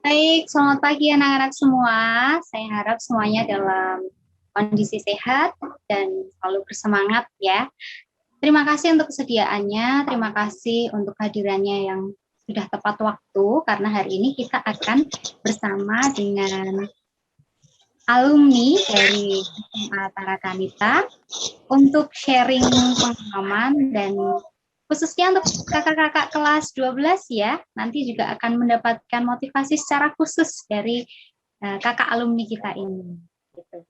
Baik, selamat pagi anak-anak semua. Saya harap semuanya dalam kondisi sehat dan selalu bersemangat ya. Terima kasih untuk kesediaannya, terima kasih untuk kehadirannya yang sudah tepat waktu, karena hari ini kita akan bersama dengan alumni dari SMA Tarakanita untuk sharing pengalaman dan khususnya untuk kakak-kakak kelas 12 ya, nanti juga akan mendapatkan motivasi secara khusus dari kakak alumni kita ini. Gitu.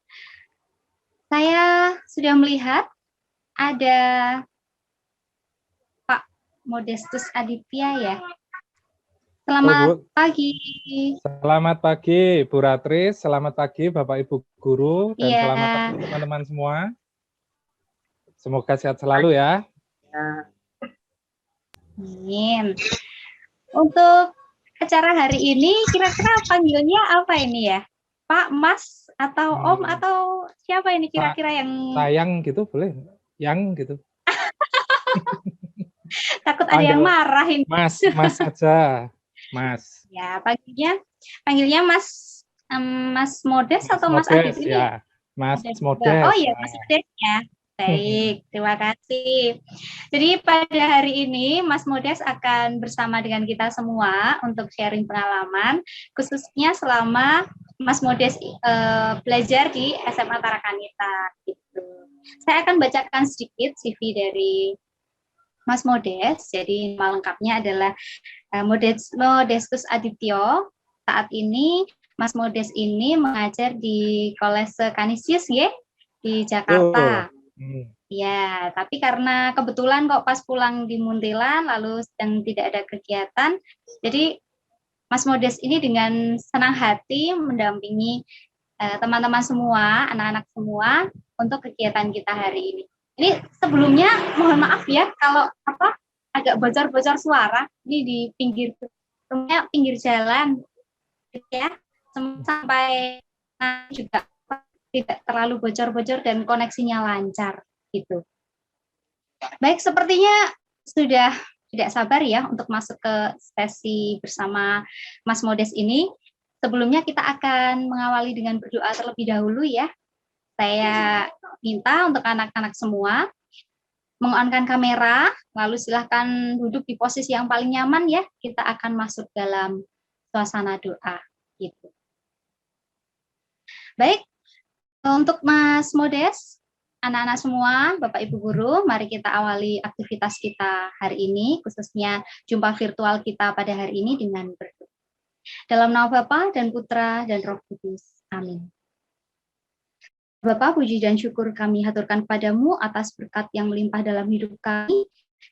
Saya sudah melihat ada Pak Modestus Aditya ya. Selamat pagi. Selamat pagi Bu Ratris, selamat pagi Bapak Ibu Guru, dan selamat pagi teman-teman semua. Semoga sehat selalu ya. Amin. Untuk acara hari ini kira-kira panggilnya apa ini ya? Pak, Mas, atau Om, atau siapa ini kira-kira yang... Sayang gitu boleh? Yang gitu. Takut ada yang marah ini. Mas aja. Mas. Ya, panggilnya Mas Modes atau Mas Adit ini? Ya, Mas Modes. Oh iya, Mas Modes ya. Baik, terima kasih. Jadi pada hari ini Mas Modes akan bersama dengan kita semua untuk sharing pengalaman, khususnya selama Mas Modes belajar di SMA Tarakanita. Gitu. Saya akan bacakan sedikit CV dari Mas Modes. Jadi nama lengkapnya adalah Modestus Adityo. Saat ini Mas Modes ini mengajar di Kolese Kanisius ya, di Jakarta. Ya, tapi karena kebetulan kok pas pulang di Muntilan lalu sedang tidak ada kegiatan, jadi Mas Modes ini dengan senang hati mendampingi teman-teman semua, anak-anak semua untuk kegiatan kita hari ini. Ini sebelumnya mohon maaf ya kalau agak bocor-bocor suara ini di pinggir jalan ya, sampai juga tidak terlalu bocor-bocor dan koneksinya lancar gitu. Baik, sepertinya sudah tidak sabar ya untuk masuk ke sesi bersama Mas Modes ini. Sebelumnya kita akan mengawali dengan berdoa terlebih dahulu ya. Saya minta untuk anak-anak semua meng-on-kan kamera, lalu silahkan duduk di posisi yang paling nyaman ya. Kita akan masuk dalam suasana doa gitu. Baik, untuk Mas Modes, anak-anak semua, Bapak Ibu Guru, mari kita awali aktivitas kita hari ini, khususnya jumpa virtual kita pada hari ini dengan berdoa. Dalam nama Bapa dan Putra dan Roh Kudus. Amin. Bapa, puji dan syukur kami haturkan kepadamu atas berkat yang melimpah dalam hidup kami,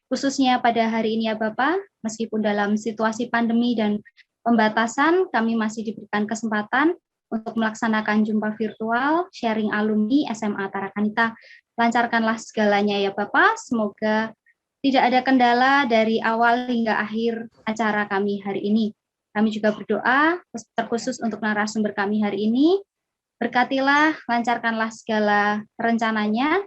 khususnya pada hari ini ya Bapa, meskipun dalam situasi pandemi dan pembatasan, kami masih diberikan kesempatan untuk melaksanakan jumpa virtual, sharing alumni SMA Tarakanita. Lancarkanlah segalanya ya Bapak, semoga tidak ada kendala dari awal hingga akhir acara kami hari ini. Kami juga berdoa terkhusus untuk narasumber kami hari ini. Berkatilah, lancarkanlah segala rencananya.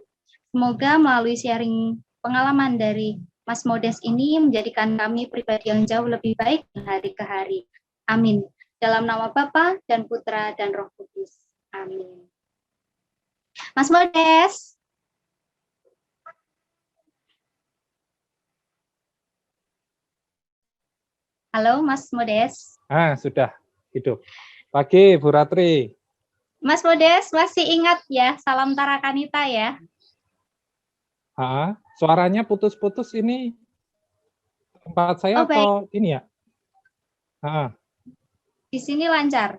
Semoga melalui sharing pengalaman dari Mas Modes ini menjadikan kami pribadi yang jauh lebih baik hari ke hari. Amin. Dalam nama Bapa dan Putra dan Roh Kudus. Amin. Mas Modes. Halo, Mas Modes. Sudah hidup. Pagi, Bu Ratri. Mas Modes, masih ingat ya, salam Tarakanita ya? Suaranya putus-putus ini tempat saya atau ini ya? Di sini lancar.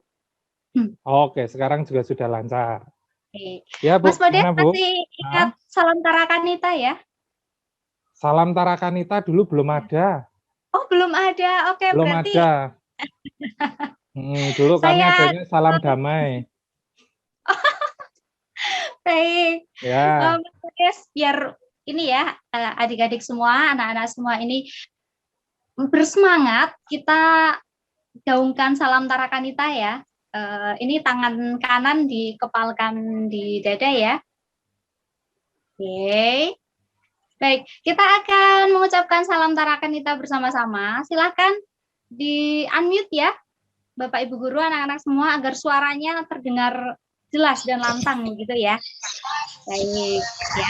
Oke, sekarang juga sudah lancar. Oke. Ya, Bu, Mas Modes Bu? masih ingat salam Tarakanita ya? Salam Tarakanita dulu belum ada. Oh, belum ada. Oke, belum berarti ada. Dulu kami adanya salam damai. Baik. Ya. Mas Modes, biar ini ya, adik-adik semua, anak-anak semua ini bersemangat, kita gaungkan salam Tarakanita ya. Ini tangan kanan dikepalkan di dada ya. Oke. Baik, kita akan mengucapkan salam Tarakanita bersama-sama. Silakan di unmute ya. Bapak Ibu guru, anak-anak semua agar suaranya terdengar jelas dan lantang gitu ya. Baik, ya.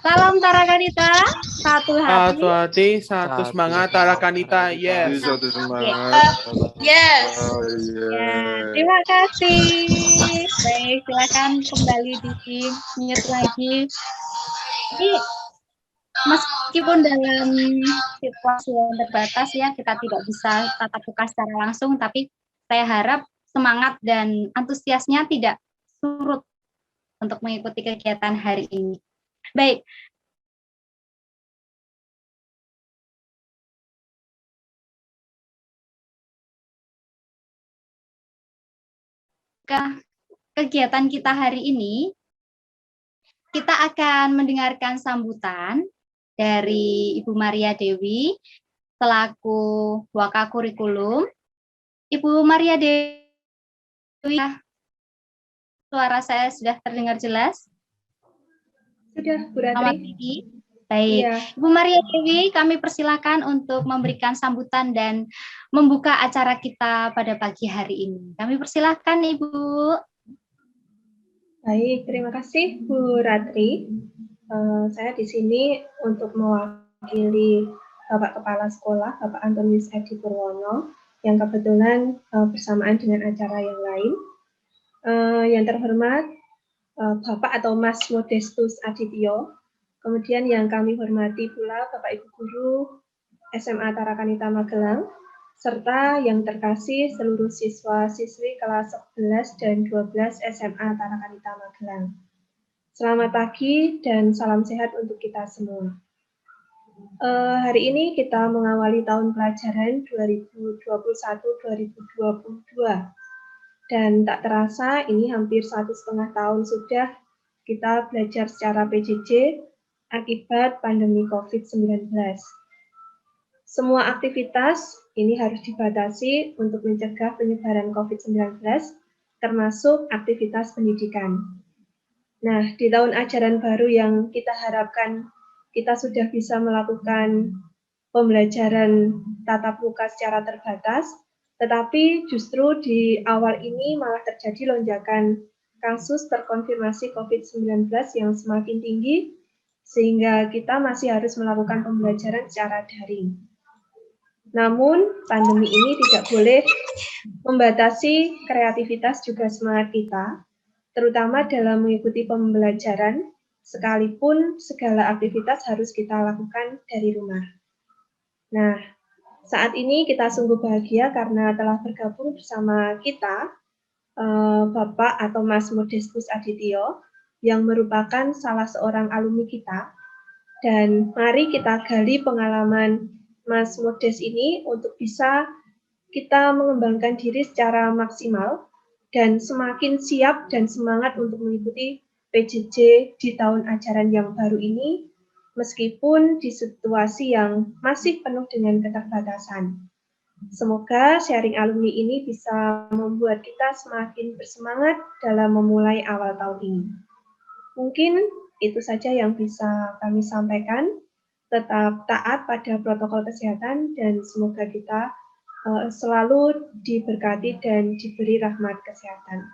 Salam Tarakanita, satu hati, satu semangat Tarakanita, yes. Satu semangat. Yes. Oh, ya, yeah. terima kasih. Baik, silakan kembali di mute lagi. Jadi meskipun dalam situasi yang terbatas ya, kita tidak bisa tatap muka secara langsung, tapi saya harap semangat dan antusiasnya tidak surut untuk mengikuti kegiatan hari ini. Baik. Kegiatan kita hari ini, kita akan mendengarkan sambutan dari Ibu Maria Dewi selaku Wakakurikulum. Ibu Maria Dewi, suara saya sudah terdengar jelas? Sudah, Bu Ratri. Selamat pagi. Baik, iya. Ibu Maria Dewi, kami persilakan untuk memberikan sambutan dan membuka acara kita pada pagi hari ini. Kami persilakan, Ibu. Baik, terima kasih Bu Ratri. Saya di sini untuk mewakili Bapak Kepala Sekolah, Bapak Antonius Edi Purwono, yang kebetulan bersamaan dengan acara yang lain. Yang terhormat, Bapak atau Mas Modestus Adityo, kemudian yang kami hormati pula Bapak Ibu Guru SMA Tarakanita Magelang, serta yang terkasih seluruh siswa-siswi kelas 11 dan 12 SMA Tarakanita Magelang. Selamat pagi dan salam sehat untuk kita semua. Hari ini kita mengawali tahun pelajaran 2021-2022. Dan tak terasa ini hampir 1,5 tahun sudah kita belajar secara PJJ akibat pandemi COVID-19. Semua aktivitas ini harus dibatasi untuk mencegah penyebaran COVID-19, termasuk aktivitas pendidikan. Nah, di tahun ajaran baru yang kita harapkan kita sudah bisa melakukan pembelajaran tatap muka secara terbatas, tetapi justru di awal ini malah terjadi lonjakan kasus terkonfirmasi COVID-19 yang semakin tinggi, sehingga kita masih harus melakukan pembelajaran secara daring. Namun, pandemi ini tidak boleh membatasi kreativitas juga semangat kita, terutama dalam mengikuti pembelajaran, sekalipun segala aktivitas harus kita lakukan dari rumah. Nah, saat ini kita sungguh bahagia karena telah bergabung bersama kita Bapak atau Mas Modestus Adityo yang merupakan salah seorang alumni kita. Dan mari kita gali pengalaman Mas Modes ini untuk bisa kita mengembangkan diri secara maksimal dan semakin siap dan semangat untuk mengikuti PJJ di tahun ajaran yang baru ini, meskipun di situasi yang masih penuh dengan keterbatasan. Semoga sharing alumni ini bisa membuat kita semakin bersemangat dalam memulai awal tahun ini. Mungkin itu saja yang bisa kami sampaikan. Tetap taat pada protokol kesehatan dan semoga kita selalu diberkati dan diberi rahmat kesehatan.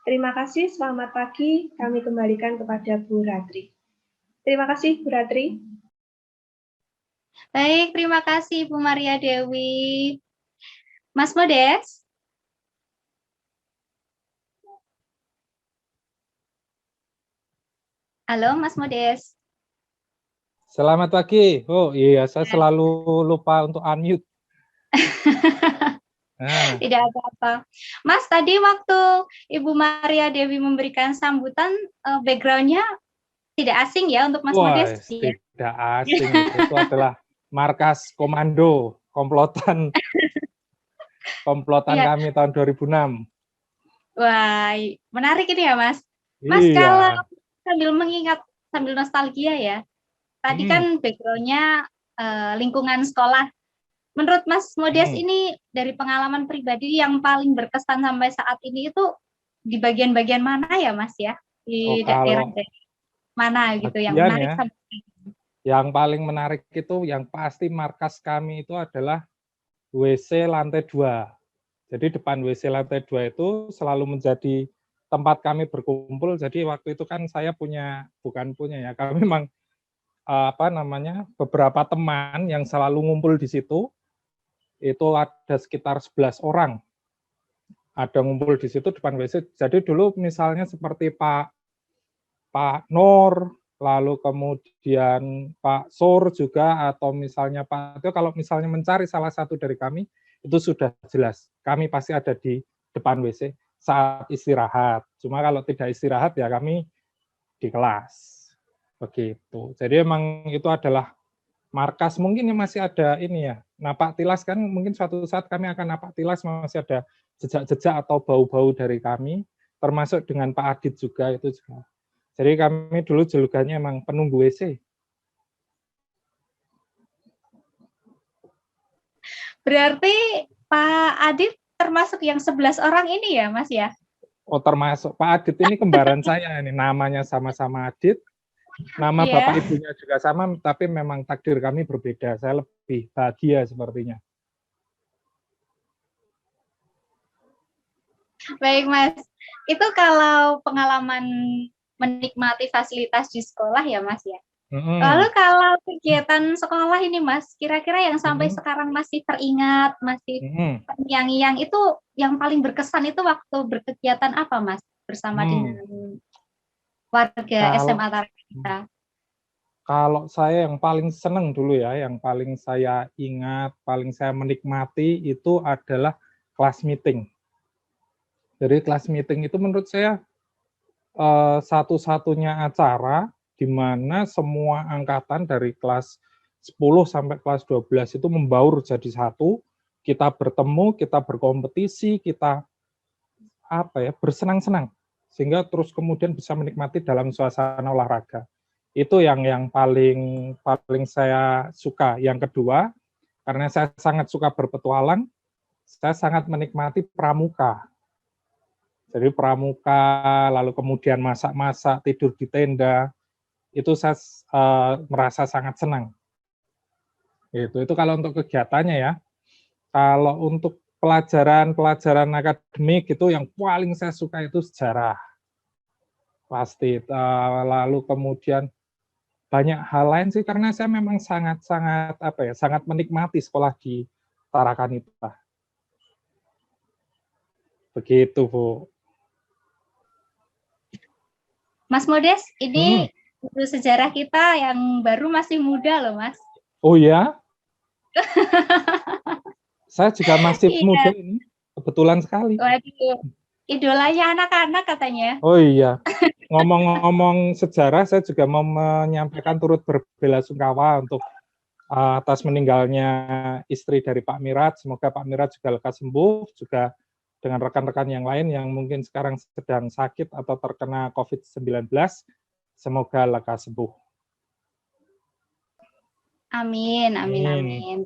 Terima kasih, selamat pagi. Kami kembalikan kepada Bu Ratri. Terima kasih, Bu Ratri. Baik, terima kasih Bu Maria Dewi. Mas Modes? Halo, Mas Modes. Selamat pagi. Oh iya, saya selalu lupa untuk unmute. Nah. Tidak apa-apa. Mas, tadi waktu Ibu Maria Dewi memberikan sambutan, background-nya tidak asing ya untuk Mas Modes? Tidak asing. Itu adalah markas komando komplotan ya. Kami tahun 2006. Wah, menarik ini ya, Mas. Mas, iya. Kalau sambil mengingat, sambil nostalgia ya, tadi kan background-nya lingkungan sekolah. Menurut Mas Modes ini dari pengalaman pribadi yang paling berkesan sampai saat ini itu di bagian-bagian mana ya, Mas ya? Di daerah mana gitu yang menarik ya. Yang paling menarik itu yang pasti markas kami itu adalah WC lantai 2. Jadi depan WC lantai 2 itu selalu menjadi tempat kami berkumpul. Jadi waktu itu kan saya bukan punya ya, kami memang beberapa teman yang selalu ngumpul di situ. Itu ada sekitar 11 orang. Ada ngumpul di situ depan WC. Jadi dulu misalnya seperti Pak Nur, lalu kemudian Pak Sur juga, atau misalnya Pak Tio, kalau misalnya mencari salah satu dari kami, itu sudah jelas. Kami pasti ada di depan WC saat istirahat. Cuma kalau tidak istirahat ya kami di kelas. Begitu. Jadi emang itu adalah markas. Mungkin yang masih ada ini ya, napak tilas kan, mungkin suatu saat kami akan napak tilas, masih ada jejak-jejak atau bau-bau dari kami, termasuk dengan Pak Adit juga, itu juga. Jadi kami dulu julukannya emang penunggu WC. Berarti Pak Adit termasuk yang 11 orang ini ya, Mas ya? Oh, termasuk. Pak Adit ini kembaran saya, ini namanya sama-sama Adit. Nama Bapak Ibunya juga sama, tapi memang takdir kami berbeda. Saya lebih bahagia sepertinya. Baik, Mas. Itu kalau pengalaman menikmati fasilitas di sekolah ya, Mas ya. Lalu kalau kegiatan sekolah ini, Mas, kira-kira yang sampai sekarang masih teringat, masih terngiang-ngiang, itu yang paling berkesan itu waktu berkegiatan apa, Mas, bersama dengan warga SMA Tarakanita? Kalau saya yang paling senang dulu ya, yang paling saya ingat, paling saya menikmati itu adalah kelas meeting. Jadi kelas meeting itu menurut saya satu-satunya acara di mana semua angkatan dari kelas 10 sampai kelas 12 itu membaur jadi satu, kita bertemu, kita berkompetisi, kita bersenang-senang, sehingga terus kemudian bisa menikmati dalam suasana olahraga. Itu yang paling saya suka. Yang kedua, karena saya sangat suka berpetualang, saya sangat menikmati pramuka. Jadi pramuka, lalu kemudian masak-masak, tidur di tenda, itu saya merasa sangat senang. Itu kalau untuk kegiatannya ya. Kalau untuk pelajaran akademik itu yang paling saya suka itu sejarah. Pasti. Lalu kemudian banyak hal lain sih, karena saya memang sangat menikmati sekolah di Tarakanita. Begitu, Bu. Mas Modes, ini guru sejarah kita yang baru masih muda loh, Mas. Oh ya? Saya juga masih muda ini, kebetulan sekali. Waduh, idolanya anak-anak katanya. Oh iya, ngomong-ngomong sejarah, saya juga mau menyampaikan turut berbelasungkawa untuk atas meninggalnya istri dari Pak Mirat. Semoga Pak Mirat juga lekas sembuh, juga dengan rekan-rekan yang lain yang mungkin sekarang sedang sakit atau terkena COVID-19, semoga lekas sembuh. Amin.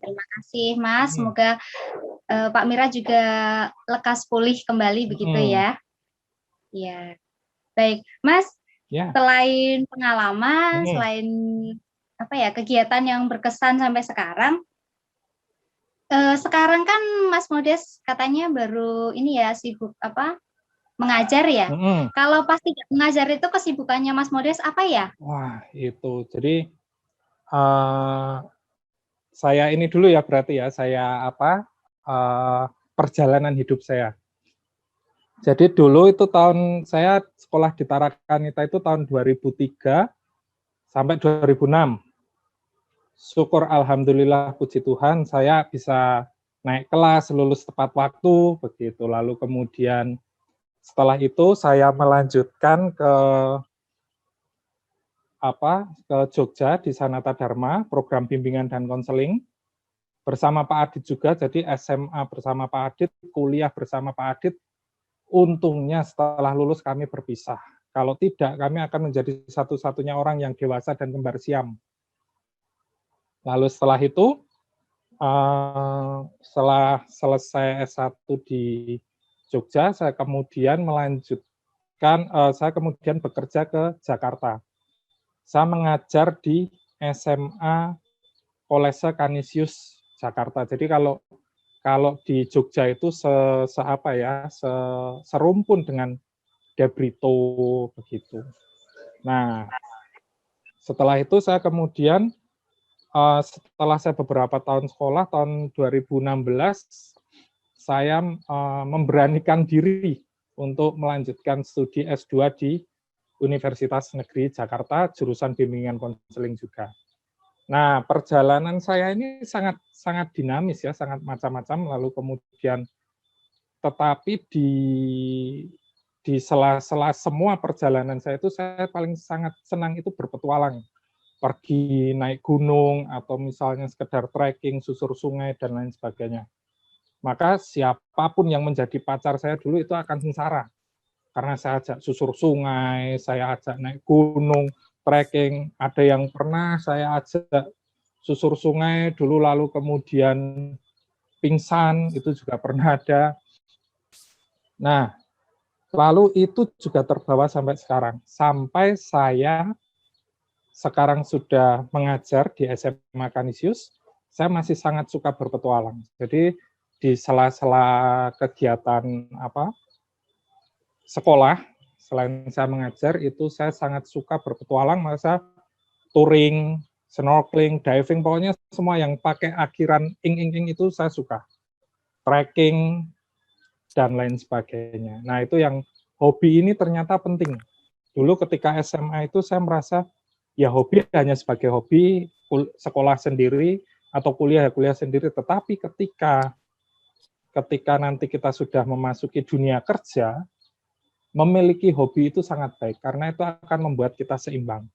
Terima kasih, Mas. Semoga Pak Mira juga lekas pulih kembali begitu ya. Ya. Baik, Mas. Selain pengalaman, selain kegiatan yang berkesan sampai sekarang kan Mas Modes katanya baru ini ya sibuk mengajar ya. Kalau pas tidak mengajar itu kesibukannya Mas Modes apa ya? Wah, itu. Jadi saya ini dulu ya, berarti ya, saya perjalanan hidup saya. Jadi dulu itu saya sekolah di Tarakanita itu tahun 2003 sampai 2006. Syukur alhamdulillah, puji Tuhan, saya bisa naik kelas, lulus tepat waktu, begitu. Lalu kemudian setelah itu saya melanjutkan ke Jogja di Sanata Dharma, program bimbingan dan konseling bersama Pak Adit juga. Jadi SMA bersama Pak Adit, kuliah bersama Pak Adit. Untungnya setelah lulus kami berpisah. Kalau tidak, kami akan menjadi satu-satunya orang yang dewasa dan kembar siam. Lalu setelah itu, setelah selesai S1 di Jogja, saya kemudian bekerja ke Jakarta. Saya mengajar di SMA Kolese Canisius Jakarta. Jadi kalau di Jogja itu serumpun dengan De Brito begitu. Nah, setelah itu saya kemudian setelah saya beberapa tahun sekolah, tahun 2016 saya memberanikan diri untuk melanjutkan studi S2 di Universitas Negeri Jakarta, jurusan bimbingan konseling juga. Nah, perjalanan saya ini sangat dinamis ya, sangat macam-macam. Lalu kemudian, tetapi di sela-sela semua perjalanan saya itu, saya paling sangat senang itu berpetualang. Pergi naik gunung, atau misalnya sekedar trekking, susur sungai, dan lain sebagainya. Maka siapapun yang menjadi pacar saya dulu itu akan sengsara. Karena saya ajak susur sungai, saya ajak naik gunung, trekking, ada yang pernah saya ajak susur sungai dulu lalu kemudian pingsan, itu juga pernah ada. Nah, lalu itu juga terbawa sampai sekarang. Sampai saya sekarang sudah mengajar di SMA Canisius, saya masih sangat suka berpetualang. Jadi di sela-sela kegiatan sekolah, selain saya mengajar, itu saya sangat suka berpetualang, maka touring, snorkeling, diving, pokoknya semua yang pakai akhiran ing itu saya suka. Trekking, dan lain sebagainya. Nah, itu yang hobi ini ternyata penting. Dulu ketika SMA itu saya merasa, ya hobi hanya sebagai hobi, sekolah sendiri, atau kuliah sendiri, tetapi ketika nanti kita sudah memasuki dunia kerja, memiliki hobi itu sangat baik karena itu akan membuat kita seimbang.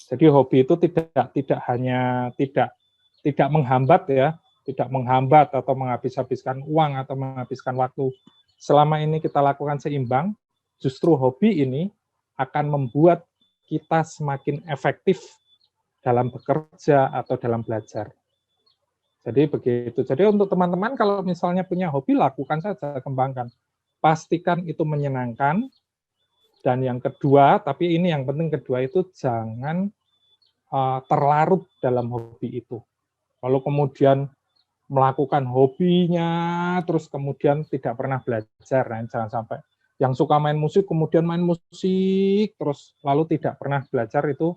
Jadi hobi itu tidak hanya tidak menghambat ya, tidak menghambat atau menghabiskan uang atau menghabiskan waktu. Selama ini kita lakukan seimbang, justru hobi ini akan membuat kita semakin efektif dalam bekerja atau dalam belajar. Jadi begitu. Jadi untuk teman-teman kalau misalnya punya hobi, lakukan saja, kembangkan. Pastikan itu menyenangkan, dan yang kedua, tapi ini yang penting kedua itu jangan terlarut dalam hobi itu. Lalu kemudian melakukan hobinya, terus kemudian tidak pernah belajar, nah, jangan sampai. Yang suka main musik, kemudian main musik, terus lalu tidak pernah belajar, itu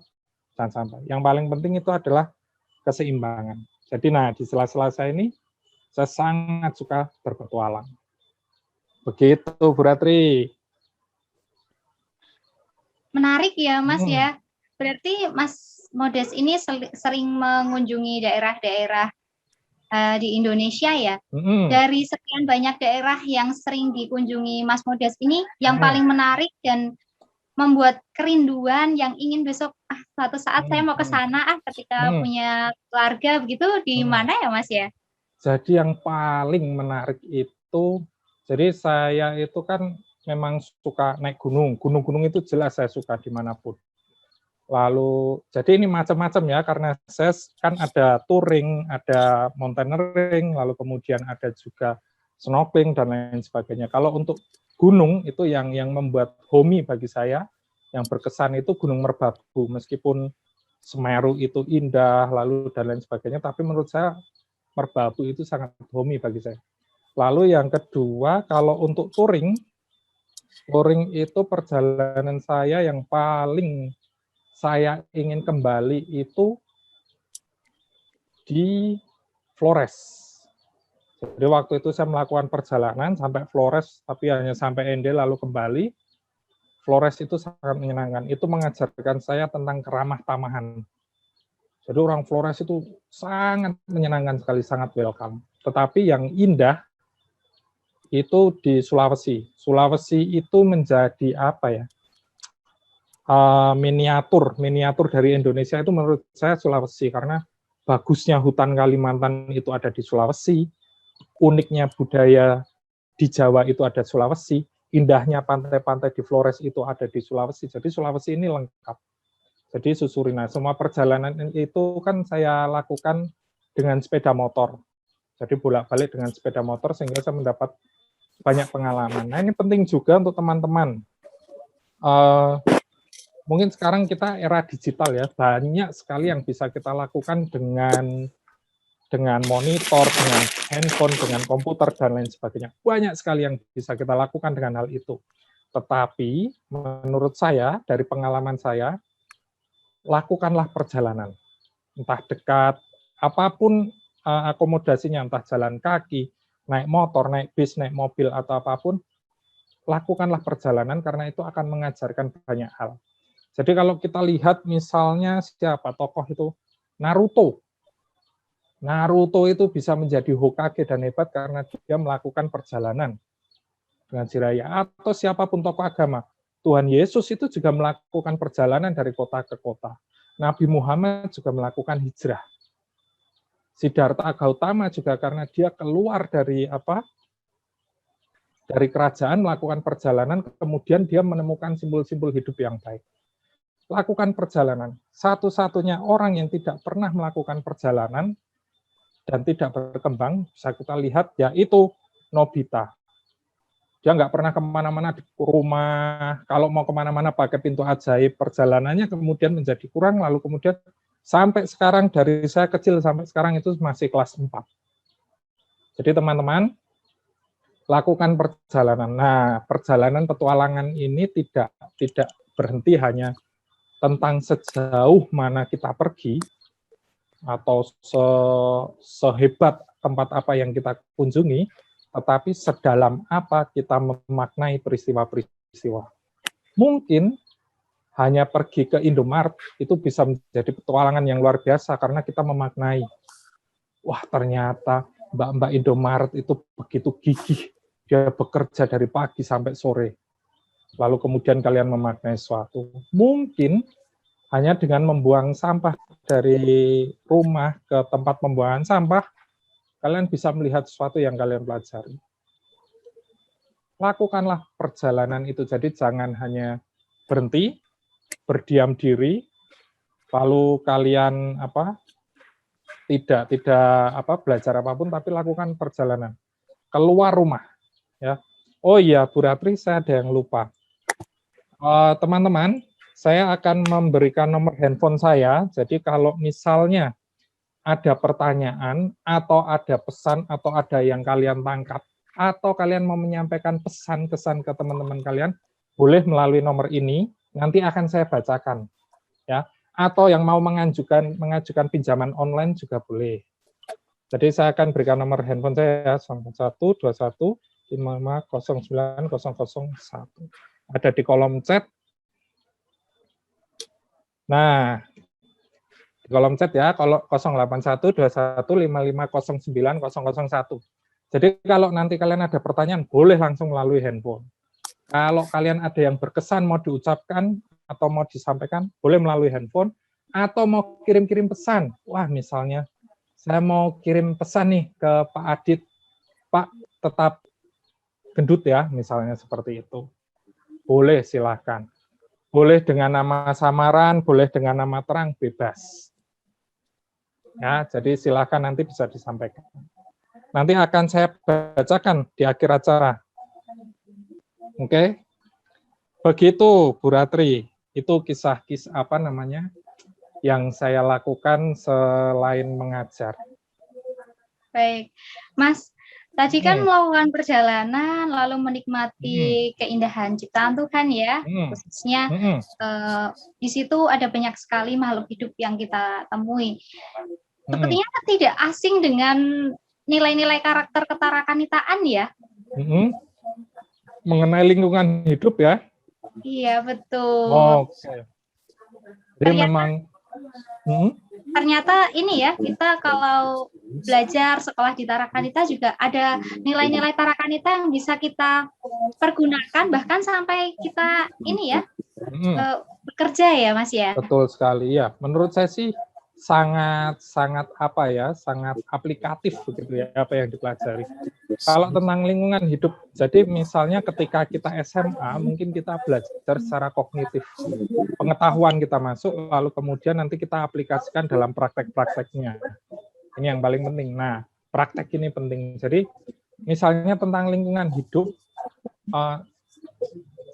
jangan sampai. Yang paling penting itu adalah keseimbangan. Jadi nah, di sela-sela saya ini, saya sangat suka berpetualang. Begitu, Bu Ratri. Menarik ya, Mas ya. Berarti Mas Modes ini sering mengunjungi daerah-daerah di Indonesia ya. Dari sekian banyak daerah yang sering dikunjungi Mas Modes ini, yang paling menarik dan membuat kerinduan yang ingin besok suatu saat saya mau ke sana ketika punya keluarga begitu, di mana ya Mas ya? Jadi yang paling menarik itu, jadi saya itu kan memang suka naik gunung. Gunung-gunung itu jelas saya suka dimanapun. Lalu, jadi ini macam-macam ya, karena saya kan ada touring, ada mountaineering, lalu kemudian ada juga snorkeling, dan lain sebagainya. Kalau untuk gunung, itu yang membuat homi bagi saya, yang berkesan itu Gunung Merbabu. Meskipun Semeru itu indah, lalu dan lain sebagainya, tapi menurut saya Merbabu itu sangat homi bagi saya. Lalu yang kedua, kalau untuk touring itu perjalanan saya yang paling saya ingin kembali itu di Flores. Jadi waktu itu saya melakukan perjalanan sampai Flores, tapi hanya sampai Ende lalu kembali. Flores itu sangat menyenangkan. Itu mengajarkan saya tentang keramah tamahan. Jadi orang Flores itu sangat menyenangkan sekali, sangat welcome. Tetapi yang indah itu di Sulawesi. Sulawesi itu menjadi apa ya? Miniatur dari Indonesia itu menurut saya Sulawesi, karena bagusnya hutan Kalimantan itu ada di Sulawesi, uniknya budaya di Jawa itu ada di Sulawesi, indahnya pantai-pantai di Flores itu ada di Sulawesi. Jadi Sulawesi ini lengkap. Jadi susuri. Nah, semua perjalanan itu kan saya lakukan dengan sepeda motor. Jadi bolak-balik dengan sepeda motor sehingga saya mendapat banyak pengalaman. Nah, ini penting juga untuk teman-teman. mungkin sekarang kita era digital ya, banyak sekali yang bisa kita lakukan dengan monitor, dengan handphone, dengan komputer, dan lain sebagainya. Banyak sekali yang bisa kita lakukan dengan hal itu. Tetapi menurut saya, dari pengalaman saya, lakukanlah perjalanan. Entah dekat, apapun akomodasinya, entah jalan kaki, naik motor, naik bis, naik mobil, atau apapun, lakukanlah perjalanan karena itu akan mengajarkan banyak hal. Jadi kalau kita lihat misalnya siapa tokoh itu, Naruto. Naruto itu bisa menjadi Hokage dan hebat karena dia melakukan perjalanan dengan Jiraiya. Atau siapapun tokoh agama. Tuhan Yesus itu juga melakukan perjalanan dari kota ke kota. Nabi Muhammad juga melakukan hijrah. Siddhartha Gautama juga karena dia keluar dari dari kerajaan melakukan perjalanan, kemudian dia menemukan simbol-simbol hidup yang baik. Lakukan perjalanan. Satu-satunya orang yang tidak pernah melakukan perjalanan dan tidak berkembang, bisa kita lihat, yaitu Nobita. Dia nggak pernah kemana-mana di rumah, kalau mau kemana-mana pakai pintu ajaib, perjalanannya kemudian menjadi kurang, lalu kemudian sampai sekarang, dari saya kecil sampai sekarang itu masih kelas 4. Jadi teman-teman, lakukan perjalanan. Nah, perjalanan petualangan ini tidak berhenti hanya tentang sejauh mana kita pergi, atau sehebat tempat apa yang kita kunjungi, tetapi sedalam apa kita memaknai peristiwa-peristiwa. Mungkin hanya pergi ke Indomaret itu bisa menjadi petualangan yang luar biasa karena kita memaknai, wah ternyata mbak-mbak Indomaret itu begitu gigih, dia bekerja dari pagi sampai sore. Lalu kemudian kalian memaknai sesuatu. Mungkin hanya dengan membuang sampah dari rumah ke tempat pembuangan sampah, kalian bisa melihat sesuatu yang kalian pelajari. Lakukanlah perjalanan itu, jadi jangan hanya berhenti, berdiam diri, lalu kalian tidak belajar apapun, tapi lakukan perjalanan. Keluar rumah. Ya. Oh iya, Bu Ratri, saya ada yang lupa. Teman-teman, saya akan memberikan nomor handphone saya, jadi kalau misalnya ada pertanyaan, atau ada pesan, atau ada yang kalian tangkap, atau kalian mau menyampaikan pesan-kesan ke teman-teman kalian, boleh melalui nomor ini, nanti akan saya bacakan. Ya. Atau yang mau mengajukan pinjaman online juga boleh. Jadi saya akan berikan nomor handphone saya, 0121 5509 001. Ada di kolom chat. Nah, di kolom chat ya, kalau 081215509001. Jadi kalau nanti kalian ada pertanyaan, boleh langsung melalui handphone. Kalau kalian ada yang berkesan mau diucapkan atau mau disampaikan, boleh melalui handphone. Atau mau kirim-kirim pesan. Wah, misalnya saya mau kirim pesan nih ke Pak Adit, Pak tetap gendut ya, misalnya seperti itu. Boleh, silahkan. Boleh dengan nama samaran, boleh dengan nama terang, bebas. Ya, jadi silakan nanti bisa disampaikan. Nanti akan saya bacakan di akhir acara. Oke. Begitu Bu Ratri, itu kisah-kisah yang saya lakukan selain mengajar. Baik. Mas, tadi kan melakukan perjalanan, lalu menikmati keindahan ciptaan Tuhan ya, khususnya di situ ada banyak sekali makhluk hidup yang kita temui. Sepertinya tidak asing dengan nilai-nilai karakter ketarakanitaan ya. Mengenai lingkungan hidup ya. Iya, betul. Oke. Jadi ternyata ini ya, kita kalau belajar sekolah di Tarakanita juga ada nilai-nilai Tarakanita yang bisa kita pergunakan bahkan sampai kita ini ya bekerja ya Mas ya. Betul sekali ya. Menurut saya sih sangat aplikatif begitu ya apa yang dipelajari. Kalau tentang lingkungan hidup, jadi misalnya ketika kita SMA mungkin kita belajar secara kognitif, pengetahuan kita masuk, lalu kemudian nanti kita aplikasikan dalam praktek-prakteknya. Ini yang paling penting. Nah, praktek ini penting. Jadi misalnya tentang lingkungan hidup,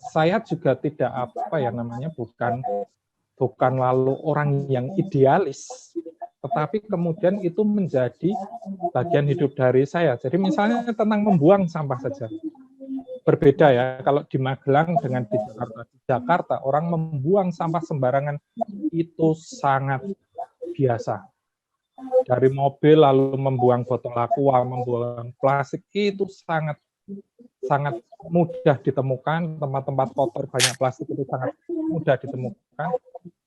saya juga tidak apa ya namanya, bukan lalu orang yang idealis, tetapi kemudian itu menjadi bagian hidup dari saya. Jadi misalnya tentang membuang sampah saja. Berbeda ya, kalau di Magelang dengan di Jakarta. Di Jakarta, orang membuang sampah sembarangan itu sangat biasa. Dari mobil lalu membuang botol aqua, membuang plastik, itu sangat mudah ditemukan. Tempat-tempat kotor banyak plastik itu sangat mudah ditemukan.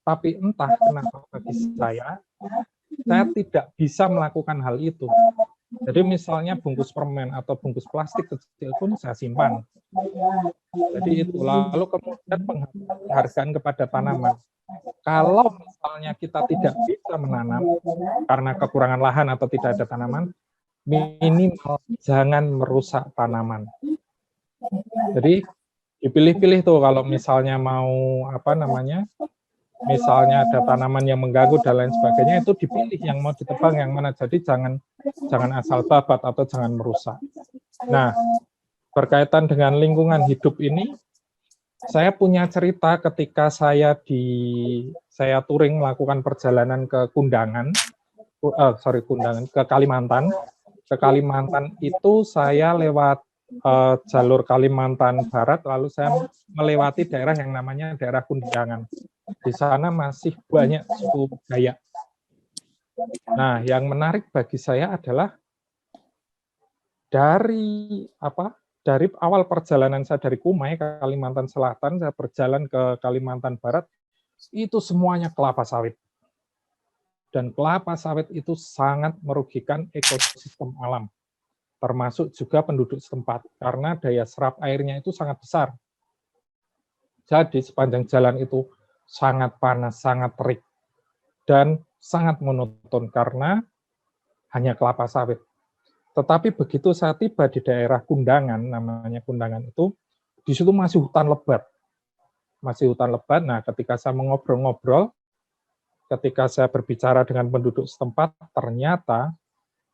Tapi entah kenapa bagi saya tidak bisa melakukan hal itu. Jadi misalnya bungkus permen atau bungkus plastik kecil pun saya simpan. Jadi itu. Lalu kemudian penghargaan kepada tanaman. Kalau misalnya kita tidak bisa menanam karena kekurangan lahan atau tidak ada tanaman, minimal jangan merusak tanaman. Jadi dipilih-pilih tuh kalau misalnya mau apa namanya, misalnya ada tanaman yang mengganggu dan lain sebagainya, itu dipilih yang mau ditebang yang mana. Jadi jangan asal babat atau jangan merusak. Nah, berkaitan dengan lingkungan hidup ini, saya punya cerita ketika saya touring melakukan perjalanan ke ke Kalimantan. Ke Kalimantan itu saya lewat jalur Kalimantan Barat, lalu saya melewati daerah yang namanya daerah Kundangan. Di sana masih banyak suku Dayak. Nah, yang menarik bagi saya adalah dari awal perjalanan saya dari Kumai, Kalimantan Selatan, saya berjalan ke Kalimantan Barat, itu semuanya kelapa sawit. Dan kelapa sawit itu sangat merugikan ekosistem alam, termasuk juga penduduk setempat, karena daya serap airnya itu sangat besar. Jadi sepanjang jalan itu sangat panas, sangat terik, dan sangat monoton karena hanya kelapa sawit. Tetapi begitu saya tiba di daerah Kundangan, namanya Kundangan itu, di situ masih hutan lebat. Masih hutan lebat. Nah, ketika saya mengobrol-ngobrol, ketika saya berbicara dengan penduduk setempat, ternyata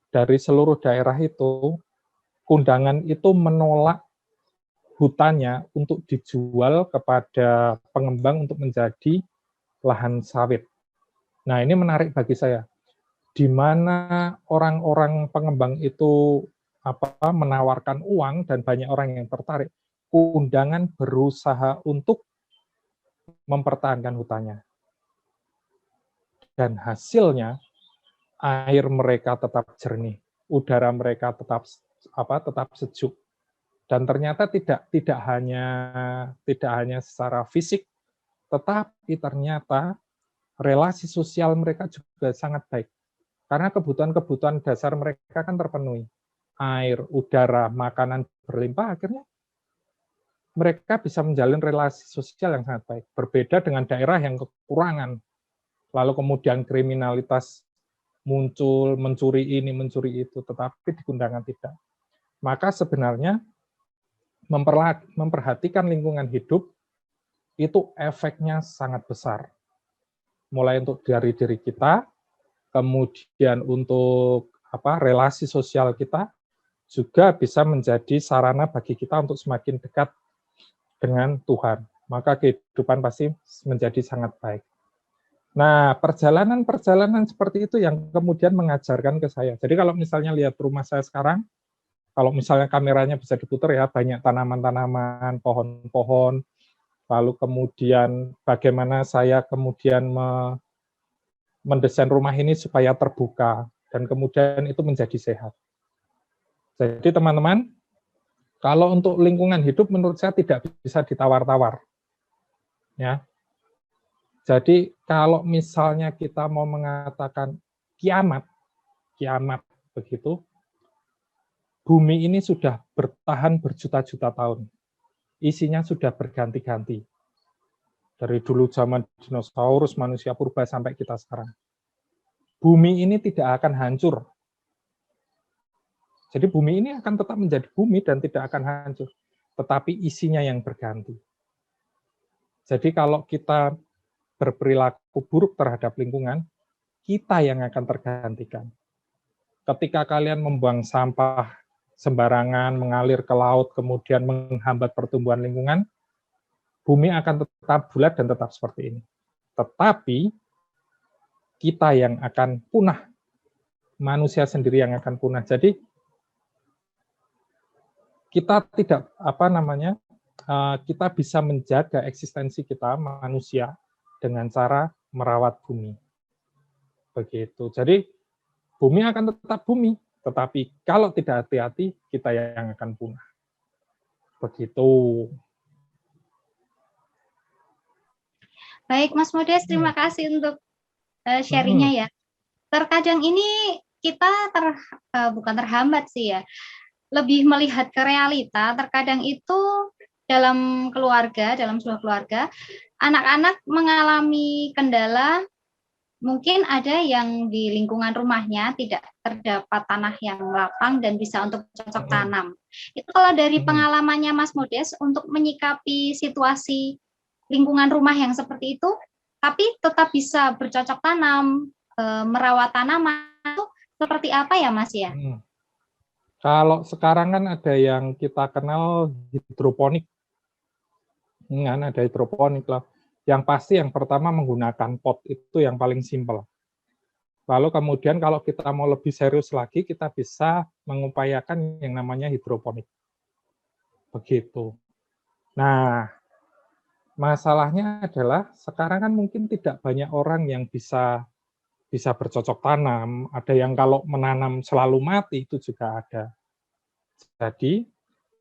dari seluruh daerah itu, Kundangan itu menolak hutannya untuk dijual kepada pengembang untuk menjadi lahan sawit. Nah, ini menarik bagi saya. Di mana orang-orang pengembang itu menawarkan uang dan banyak orang yang tertarik, Kundangan berusaha untuk mempertahankan hutannya. Dan hasilnya air mereka tetap jernih, udara mereka tetap sejuk. Dan ternyata tidak hanya secara fisik, tetapi ternyata relasi sosial mereka juga sangat baik. Karena kebutuhan-kebutuhan dasar mereka kan terpenuhi. Air, udara, makanan berlimpah, akhirnya mereka bisa menjalin relasi sosial yang sangat baik. Berbeda dengan daerah yang kekurangan. Lalu kemudian kriminalitas muncul, mencuri ini, mencuri itu, tetapi di Kundangan tidak. Maka sebenarnya memperhatikan lingkungan hidup itu efeknya sangat besar. Mulai untuk dari diri kita, kemudian untuk relasi sosial kita, juga bisa menjadi sarana bagi kita untuk semakin dekat dengan Tuhan. Maka kehidupan pasti menjadi sangat baik. Nah, perjalanan seperti itu yang kemudian mengajarkan ke saya. Jadi kalau misalnya lihat rumah saya sekarang, kalau misalnya kameranya bisa diputar ya, banyak tanaman-tanaman, pohon-pohon, lalu kemudian bagaimana saya kemudian mendesain rumah ini supaya terbuka, dan kemudian itu menjadi sehat. Jadi teman-teman, kalau untuk lingkungan hidup menurut saya tidak bisa ditawar-tawar. Ya. Jadi kalau misalnya kita mau mengatakan kiamat begitu, bumi ini sudah bertahan berjuta-juta tahun. Isinya sudah berganti-ganti. Dari dulu zaman dinosaurus, manusia purba, sampai kita sekarang. Bumi ini tidak akan hancur. Jadi bumi ini akan tetap menjadi bumi dan tidak akan hancur. Tetapi isinya yang berganti. Jadi kalau kita berperilaku buruk terhadap lingkungan, kita yang akan tergantikan. Ketika kalian membuang sampah sembarangan, mengalir ke laut, kemudian menghambat pertumbuhan lingkungan, bumi akan tetap bulat dan tetap seperti ini. Tetapi kita yang akan punah, manusia sendiri yang akan punah. Jadi kita tidak kita bisa menjaga eksistensi kita manusia dengan cara merawat bumi. Begitu. Jadi bumi akan tetap bumi, tetapi kalau tidak hati-hati kita yang akan punah. Begitu. Baik, Mas Modes, terima kasih untuk sharingnya ya. Terkadang ini kita bukan terhambat sih ya, lebih melihat ke realita. Terkadang itu dalam sebuah keluarga, anak-anak mengalami kendala, mungkin ada yang di lingkungan rumahnya tidak terdapat tanah yang lapang dan bisa untuk cocok tanam. Itu kalau dari pengalamannya Mas Modes untuk menyikapi situasi lingkungan rumah yang seperti itu, tapi tetap bisa bercocok tanam, merawat tanaman, itu seperti apa ya Mas ya? Kalau sekarang kan ada yang kita kenal hidroponik, kan ada hidroponik lah. Yang pasti yang pertama menggunakan pot, itu yang paling simpel. Lalu kemudian kalau kita mau lebih serius lagi, kita bisa mengupayakan yang namanya hidroponik. Begitu. Nah, masalahnya adalah sekarang kan mungkin tidak banyak orang yang bisa bercocok tanam. Ada yang kalau menanam selalu mati, itu juga ada. Jadi,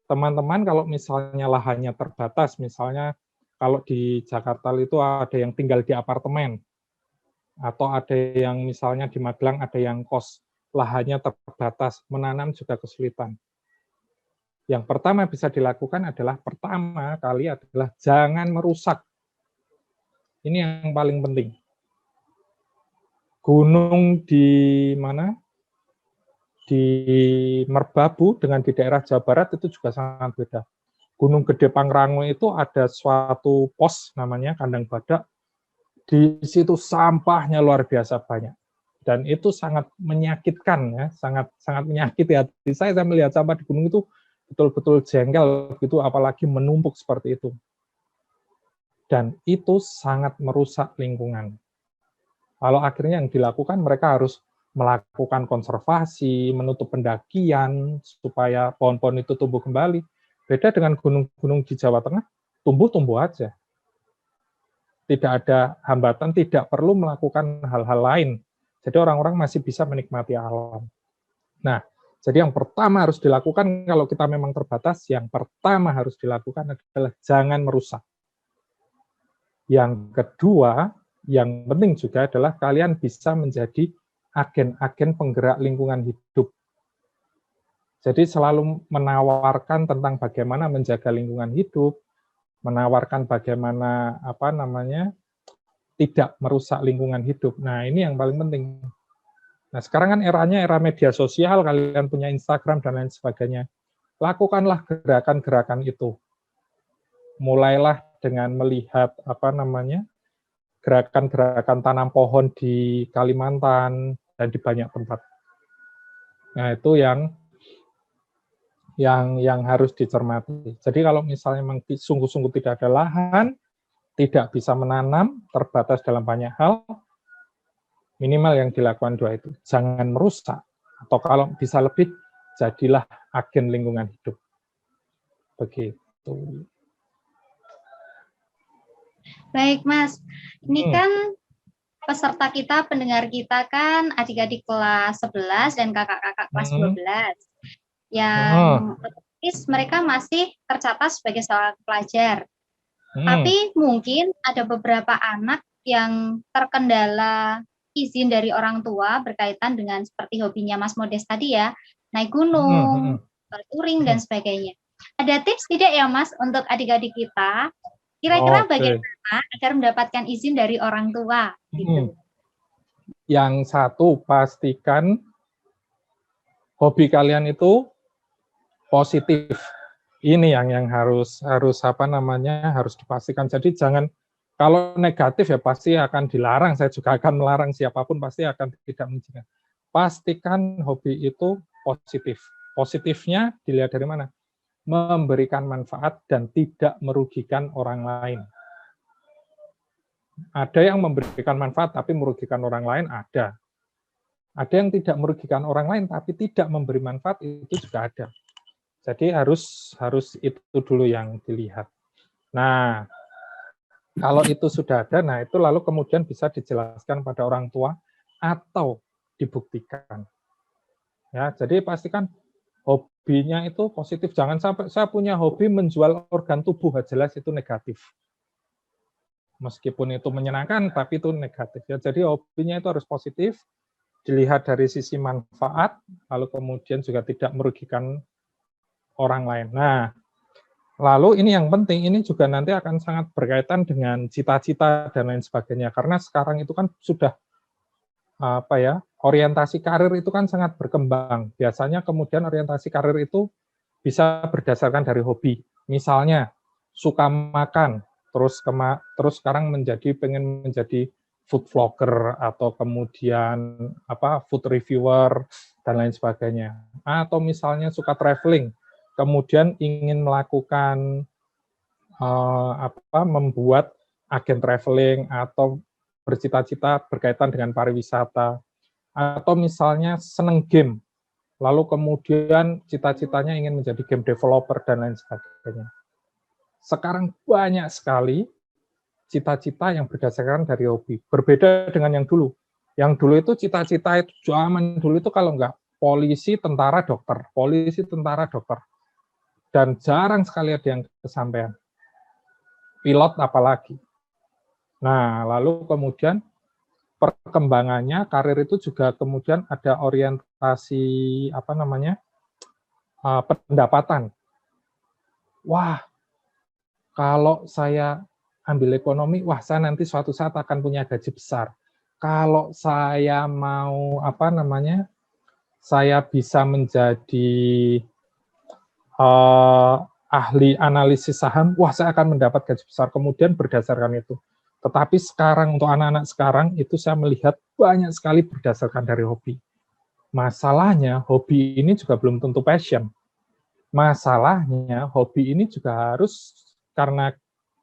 teman-teman kalau misalnya lahannya terbatas, misalnya kalau di Jakarta itu ada yang tinggal di apartemen, atau ada yang misalnya di Magelang ada yang kos, lahannya terbatas, menanam juga kesulitan. Yang pertama bisa dilakukan adalah jangan merusak. Ini yang paling penting. Gunung di mana? Di Merbabu dengan di daerah Jawa Barat itu juga sangat beda. Gunung Gede Pangrango itu ada suatu pos namanya Kandang Badak. Di situ sampahnya luar biasa banyak. Dan itu sangat menyakitkan ya, sangat menyakiti hati saya melihat sampah di gunung itu betul-betul jengkel gitu, apalagi menumpuk seperti itu. Dan itu sangat merusak lingkungan. Lalu akhirnya yang dilakukan, mereka harus melakukan konservasi, menutup pendakian, supaya pohon-pohon itu tumbuh kembali. Beda dengan gunung-gunung di Jawa Tengah, tumbuh-tumbuh aja. Tidak ada hambatan, tidak perlu melakukan hal-hal lain. Jadi orang-orang masih bisa menikmati alam. Nah, jadi yang pertama harus dilakukan kalau kita memang terbatas, yang pertama harus dilakukan adalah jangan merusak. Yang kedua, yang penting juga adalah kalian bisa menjadi agen-agen penggerak lingkungan hidup. Jadi selalu menawarkan tentang bagaimana menjaga lingkungan hidup, menawarkan bagaimana tidak merusak lingkungan hidup. Nah, ini yang paling penting. Nah, sekarang kan eranya era media sosial, kalian punya Instagram dan lain sebagainya. Lakukanlah gerakan-gerakan itu. Mulailah dengan melihat gerakan-gerakan tanam pohon di Kalimantan dan di banyak tempat. Nah, itu yang harus dicermati. Jadi kalau misalnya memang sungguh-sungguh tidak ada lahan, tidak bisa menanam, terbatas dalam banyak hal, minimal yang dilakukan dua itu. Jangan merusak, atau kalau bisa lebih, jadilah agen lingkungan hidup. Begitu. Baik, Mas. Ini kan peserta kita, pendengar kita kan adik-adik kelas 11 dan kakak-kakak kelas 12. Yang otomatis mereka masih tercatat sebagai seorang pelajar. Tapi mungkin ada beberapa anak yang terkendala izin dari orang tua berkaitan dengan seperti hobinya Mas Modes tadi ya, naik gunung, touring dan sebagainya. Ada tips tidak ya Mas untuk adik-adik kita? Kira-kira bagaimana agar mendapatkan izin dari orang tua? Gitu. Yang satu, pastikan hobi kalian itu positif. Ini yang harus dipastikan. Jadi jangan, kalau negatif ya pasti akan dilarang. Saya juga akan melarang, siapapun pasti akan tidak mengizinkan. Pastikan hobi itu positif. Positifnya dilihat dari mana? memberikan manfaat dan tidak merugikan orang lain. Ada yang memberikan manfaat tapi merugikan orang lain, ada. Ada yang tidak merugikan orang lain tapi tidak memberi manfaat, itu juga ada. Jadi harus itu dulu yang dilihat. Nah, kalau itu sudah ada, nah itu lalu kemudian bisa dijelaskan pada orang tua atau dibuktikan. Ya, jadi pastikan hobinya itu positif. Jangan sampai saya punya hobi menjual organ tubuh, jelas itu negatif. Meskipun itu menyenangkan, tapi itu negatif. Ya, jadi hobinya itu harus positif, dilihat dari sisi manfaat, lalu kemudian juga tidak merugikan orang lain. Nah, lalu ini yang penting, ini juga nanti akan sangat berkaitan dengan cita-cita dan lain sebagainya. Karena sekarang itu kan sudah orientasi karir itu kan sangat berkembang. Biasanya kemudian orientasi karir itu bisa berdasarkan dari hobi. Misalnya suka makan, terus sekarang pengen menjadi food vlogger atau kemudian food reviewer dan lain sebagainya. Atau misalnya suka traveling, kemudian ingin melakukan membuat agen traveling atau bercita-cita berkaitan dengan pariwisata, atau misalnya seneng game, lalu kemudian cita-citanya ingin menjadi game developer dan lain sebagainya. Sekarang banyak sekali cita-cita yang berdasarkan dari hobi, berbeda dengan yang dulu. Yang dulu itu cita-cita itu zaman dulu itu kalau enggak polisi, tentara, dokter, polisi, tentara, dokter, dan jarang sekali ada yang kesampaian. Pilot apalagi. Nah, lalu kemudian perkembangannya karir itu juga kemudian ada orientasi pendapatan. Wah, kalau saya ambil ekonomi, wah saya nanti suatu saat akan punya gaji besar. Kalau saya mau saya bisa menjadi ahli analisis saham, wah saya akan mendapat gaji besar. Kemudian berdasarkan itu. Tetapi sekarang untuk anak-anak sekarang itu saya melihat banyak sekali berdasarkan dari hobi. Masalahnya hobi ini juga belum tentu passion. Masalahnya hobi ini juga harus, karena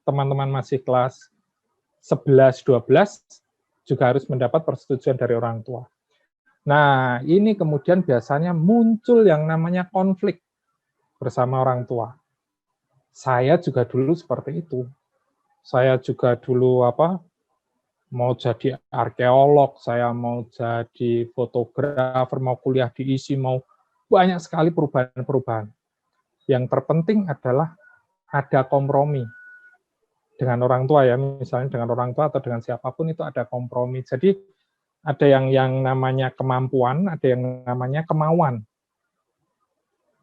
teman-teman masih kelas 11, 12, juga harus mendapat persetujuan dari orang tua. Nah, ini kemudian biasanya muncul yang namanya konflik bersama orang tua. Saya juga dulu seperti itu. Saya juga dulu mau jadi arkeolog, saya mau jadi fotografer, mau kuliah di ISI, mau banyak sekali perubahan-perubahan. Yang terpenting adalah ada kompromi dengan orang tua ya, misalnya dengan orang tua atau dengan siapapun itu ada kompromi. Jadi ada yang namanya kemampuan, ada yang namanya kemauan.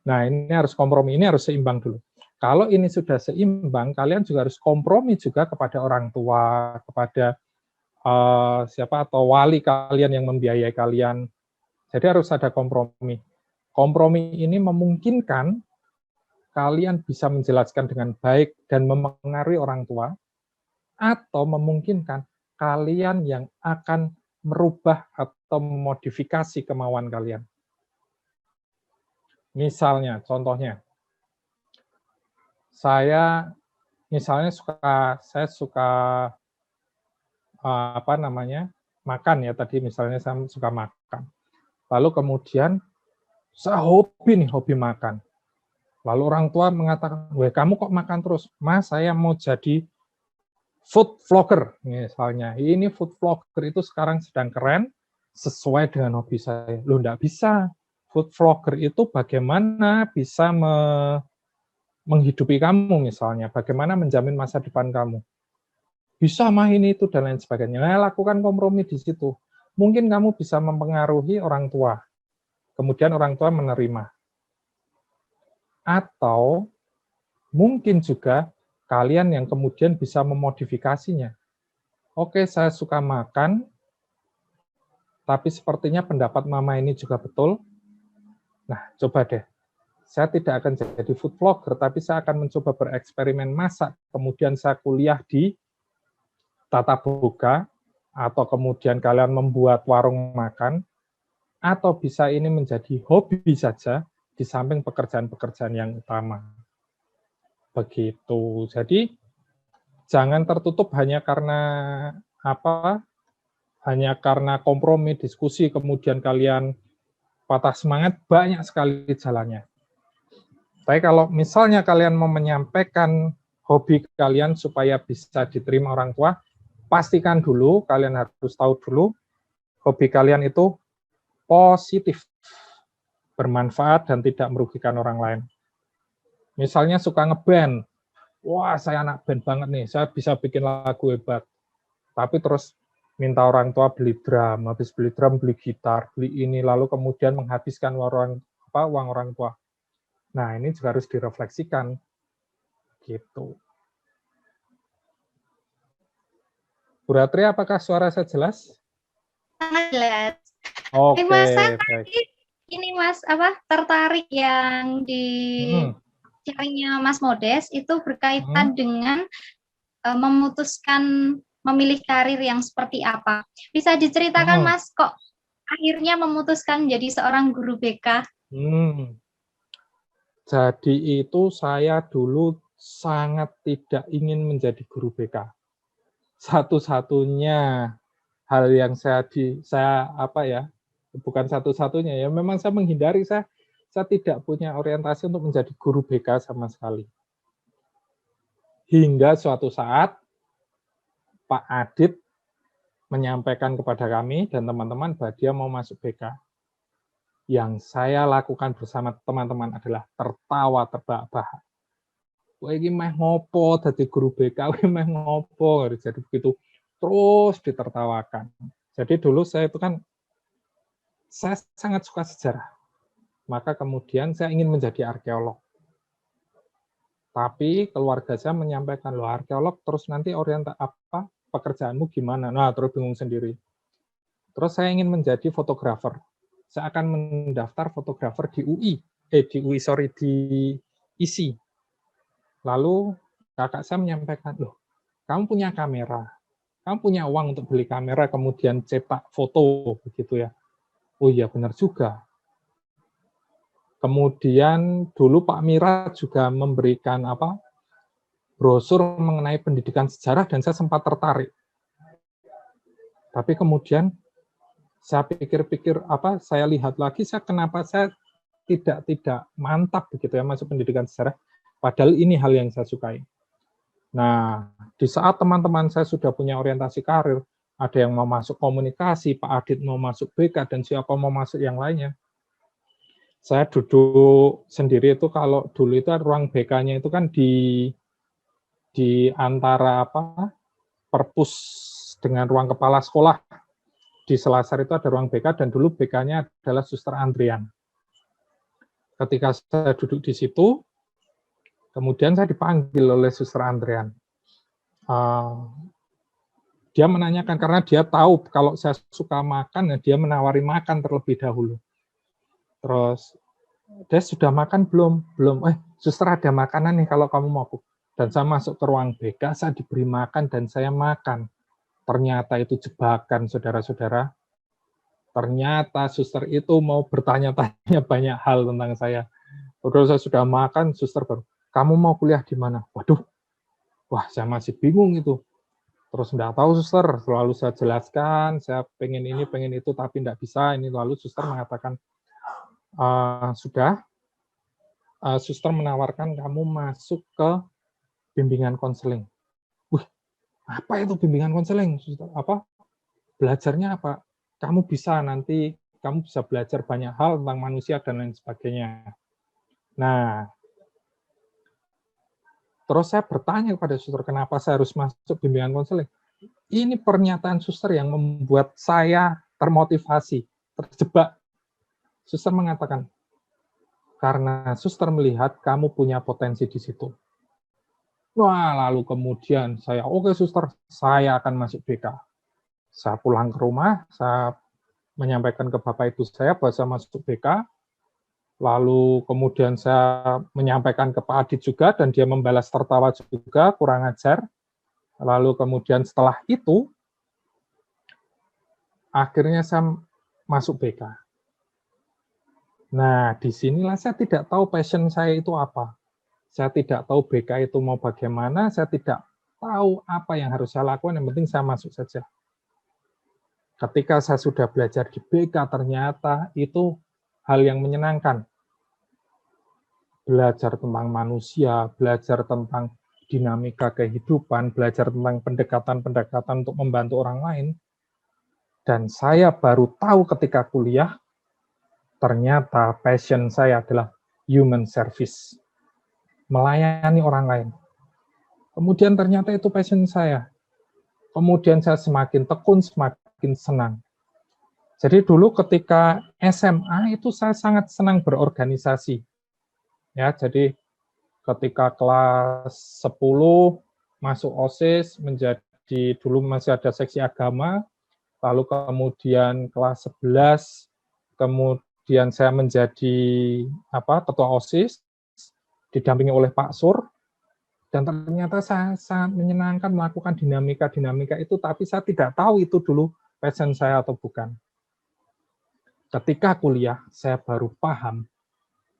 Nah, ini harus kompromi, ini harus seimbang dulu. Kalau ini sudah seimbang, kalian juga harus kompromi juga kepada orang tua, kepada atau wali kalian yang membiayai kalian. Jadi harus ada kompromi. Kompromi ini memungkinkan kalian bisa menjelaskan dengan baik dan memengaruhi orang tua, atau memungkinkan kalian yang akan merubah atau memodifikasi kemauan kalian. Misalnya, contohnya, saya suka makan ya, tadi misalnya saya suka makan. Lalu kemudian saya hobi makan. Lalu orang tua mengatakan, "Weh, kamu kok makan terus?" "Mas, saya mau jadi food vlogger." Misalnya, ini food vlogger itu sekarang sedang keren, sesuai dengan hobi saya. Loh, enggak bisa. Food vlogger itu bagaimana bisa menghidupi kamu misalnya, bagaimana menjamin masa depan kamu. Bisa mah ini itu dan lain sebagainya. Nah, lakukan kompromi di situ. Mungkin kamu bisa mempengaruhi orang tua. Kemudian orang tua menerima. Atau mungkin juga kalian yang kemudian bisa memodifikasinya. Oke, saya suka makan, tapi sepertinya pendapat mama ini juga betul. Nah, coba deh. Saya tidak akan jadi food vlogger, tapi saya akan mencoba bereksperimen masak. Kemudian saya kuliah di tata boga, atau kemudian kalian membuat warung makan, atau bisa ini menjadi hobi saja di samping pekerjaan-pekerjaan yang utama. Begitu. Jadi jangan tertutup hanya karena apa? Hanya karena kompromi, diskusi, kemudian kalian patah semangat, banyak sekali jalannya. Tapi kalau misalnya kalian mau menyampaikan hobi kalian supaya bisa diterima orang tua, pastikan dulu, kalian harus tahu dulu, hobi kalian itu positif, bermanfaat, dan tidak merugikan orang lain. Misalnya suka ngeband, wah saya anak band banget nih, saya bisa bikin lagu hebat. Tapi terus minta orang tua beli drum, habis beli drum beli gitar, beli ini, lalu kemudian menghabiskan uang orang tua. Nah ini juga harus direfleksikan, gitu. Bu Ratri, apakah suara saya jelas? Sangat jelas. Oke, Mas, saya baik. ini Mas tertarik yang di sharingnya Mas Modes itu berkaitan dengan memutuskan memilih karir yang seperti apa. Bisa diceritakan Mas kok akhirnya memutuskan menjadi seorang guru BK? Jadi itu saya dulu sangat tidak ingin menjadi guru BK. Satu-satunya hal yang bukan satu-satunya ya, memang saya menghindari, saya tidak punya orientasi untuk menjadi guru BK sama sekali. Hingga suatu saat Pak Adit menyampaikan kepada kami dan teman-teman bahwa dia mau masuk BK. Yang saya lakukan bersama teman-teman adalah tertawa terbahak-bahak. Wah ini meh ngopo dadi guru BK, meh ngopo, jadi begitu terus ditertawakan. Jadi dulu saya sangat suka sejarah. Maka kemudian saya ingin menjadi arkeolog. Tapi keluarga saya menyampaikan, loh arkeolog terus nanti pekerjaanmu gimana? Nah, terus bingung sendiri. Terus saya ingin menjadi fotografer. Saya akan mendaftar fotografer di ISI. Lalu kakak saya menyampaikan, loh, kamu punya kamera, kamu punya uang untuk beli kamera, kemudian cetak foto, begitu ya. Oh iya, benar juga. Kemudian dulu Pak Mira juga memberikan brosur mengenai pendidikan sejarah dan saya sempat tertarik. Tapi kemudian saya pikir-pikir saya lihat lagi, kenapa saya tidak mantap begitu ya masuk pendidikan sejarah, padahal ini hal yang saya sukai. Nah, di saat teman-teman saya sudah punya orientasi karir, ada yang mau masuk komunikasi, Pak Adit mau masuk BK, dan siapa mau masuk yang lainnya. Saya duduk sendiri itu, kalau dulu itu ruang BK-nya itu kan di antara perpus dengan ruang kepala sekolah. Di Selasar itu ada ruang BK, dan dulu BK-nya adalah Suster Andrian. Ketika saya duduk di situ, kemudian saya dipanggil oleh Suster Andrian. Dia menanyakan, karena dia tahu kalau saya suka makan, dia menawari makan terlebih dahulu. Terus, dia sudah makan belum? Belum. Suster ada makanan nih kalau kamu mau. Dan saya masuk ke ruang BK, saya diberi makan dan saya makan. Ternyata itu jebakan, saudara-saudara. Ternyata suster itu mau bertanya-tanya banyak hal tentang saya. Kalau saya sudah makan, suster baru, kamu mau kuliah di mana? Waduh, wah saya masih bingung itu. Terus enggak tahu suster, selalu saya jelaskan, saya pengen ini, pengen itu, tapi enggak bisa. Ini lalu suster mengatakan, suster menawarkan kamu masuk ke bimbingan konseling. Wih, apa itu bimbingan konseling? Belajarnya apa? Kamu bisa belajar banyak hal tentang manusia dan lain sebagainya. Nah, terus saya bertanya kepada suster, kenapa saya harus masuk bimbingan konseling? Ini pernyataan suster yang membuat saya termotivasi, terjebak. Suster mengatakan, karena suster melihat kamu punya potensi di situ. Wah, lalu kemudian saya, oke suster, saya akan masuk BK. Saya pulang ke rumah, saya menyampaikan ke bapak ibu saya bahwa saya masuk BK, lalu kemudian saya menyampaikan ke Pak Adit juga, dan dia membalas tertawa juga, kurang ajar. Lalu kemudian setelah itu, akhirnya saya masuk BK. Nah, disinilah saya tidak tahu passion saya itu apa. Saya tidak tahu BK itu mau bagaimana, saya tidak tahu apa yang harus saya lakukan, yang penting saya masuk saja. Ketika saya sudah belajar di BK, ternyata itu hal yang menyenangkan. Belajar tentang manusia, belajar tentang dinamika kehidupan, belajar tentang pendekatan-pendekatan untuk membantu orang lain. Dan saya baru tahu ketika kuliah, ternyata passion saya adalah human service. Melayani orang lain. Kemudian ternyata itu passion saya. Kemudian saya semakin tekun, semakin senang. Jadi dulu ketika SMA itu saya sangat senang berorganisasi. Ya, jadi ketika kelas 10 masuk OSIS, menjadi dulu masih ada seksi agama, lalu kemudian kelas 11 kemudian saya menjadi ketua OSIS didampingi oleh Pak Sur, dan ternyata saya sangat menyenangkan melakukan dinamika-dinamika itu, tapi saya tidak tahu itu dulu passion saya atau bukan. Ketika kuliah, saya baru paham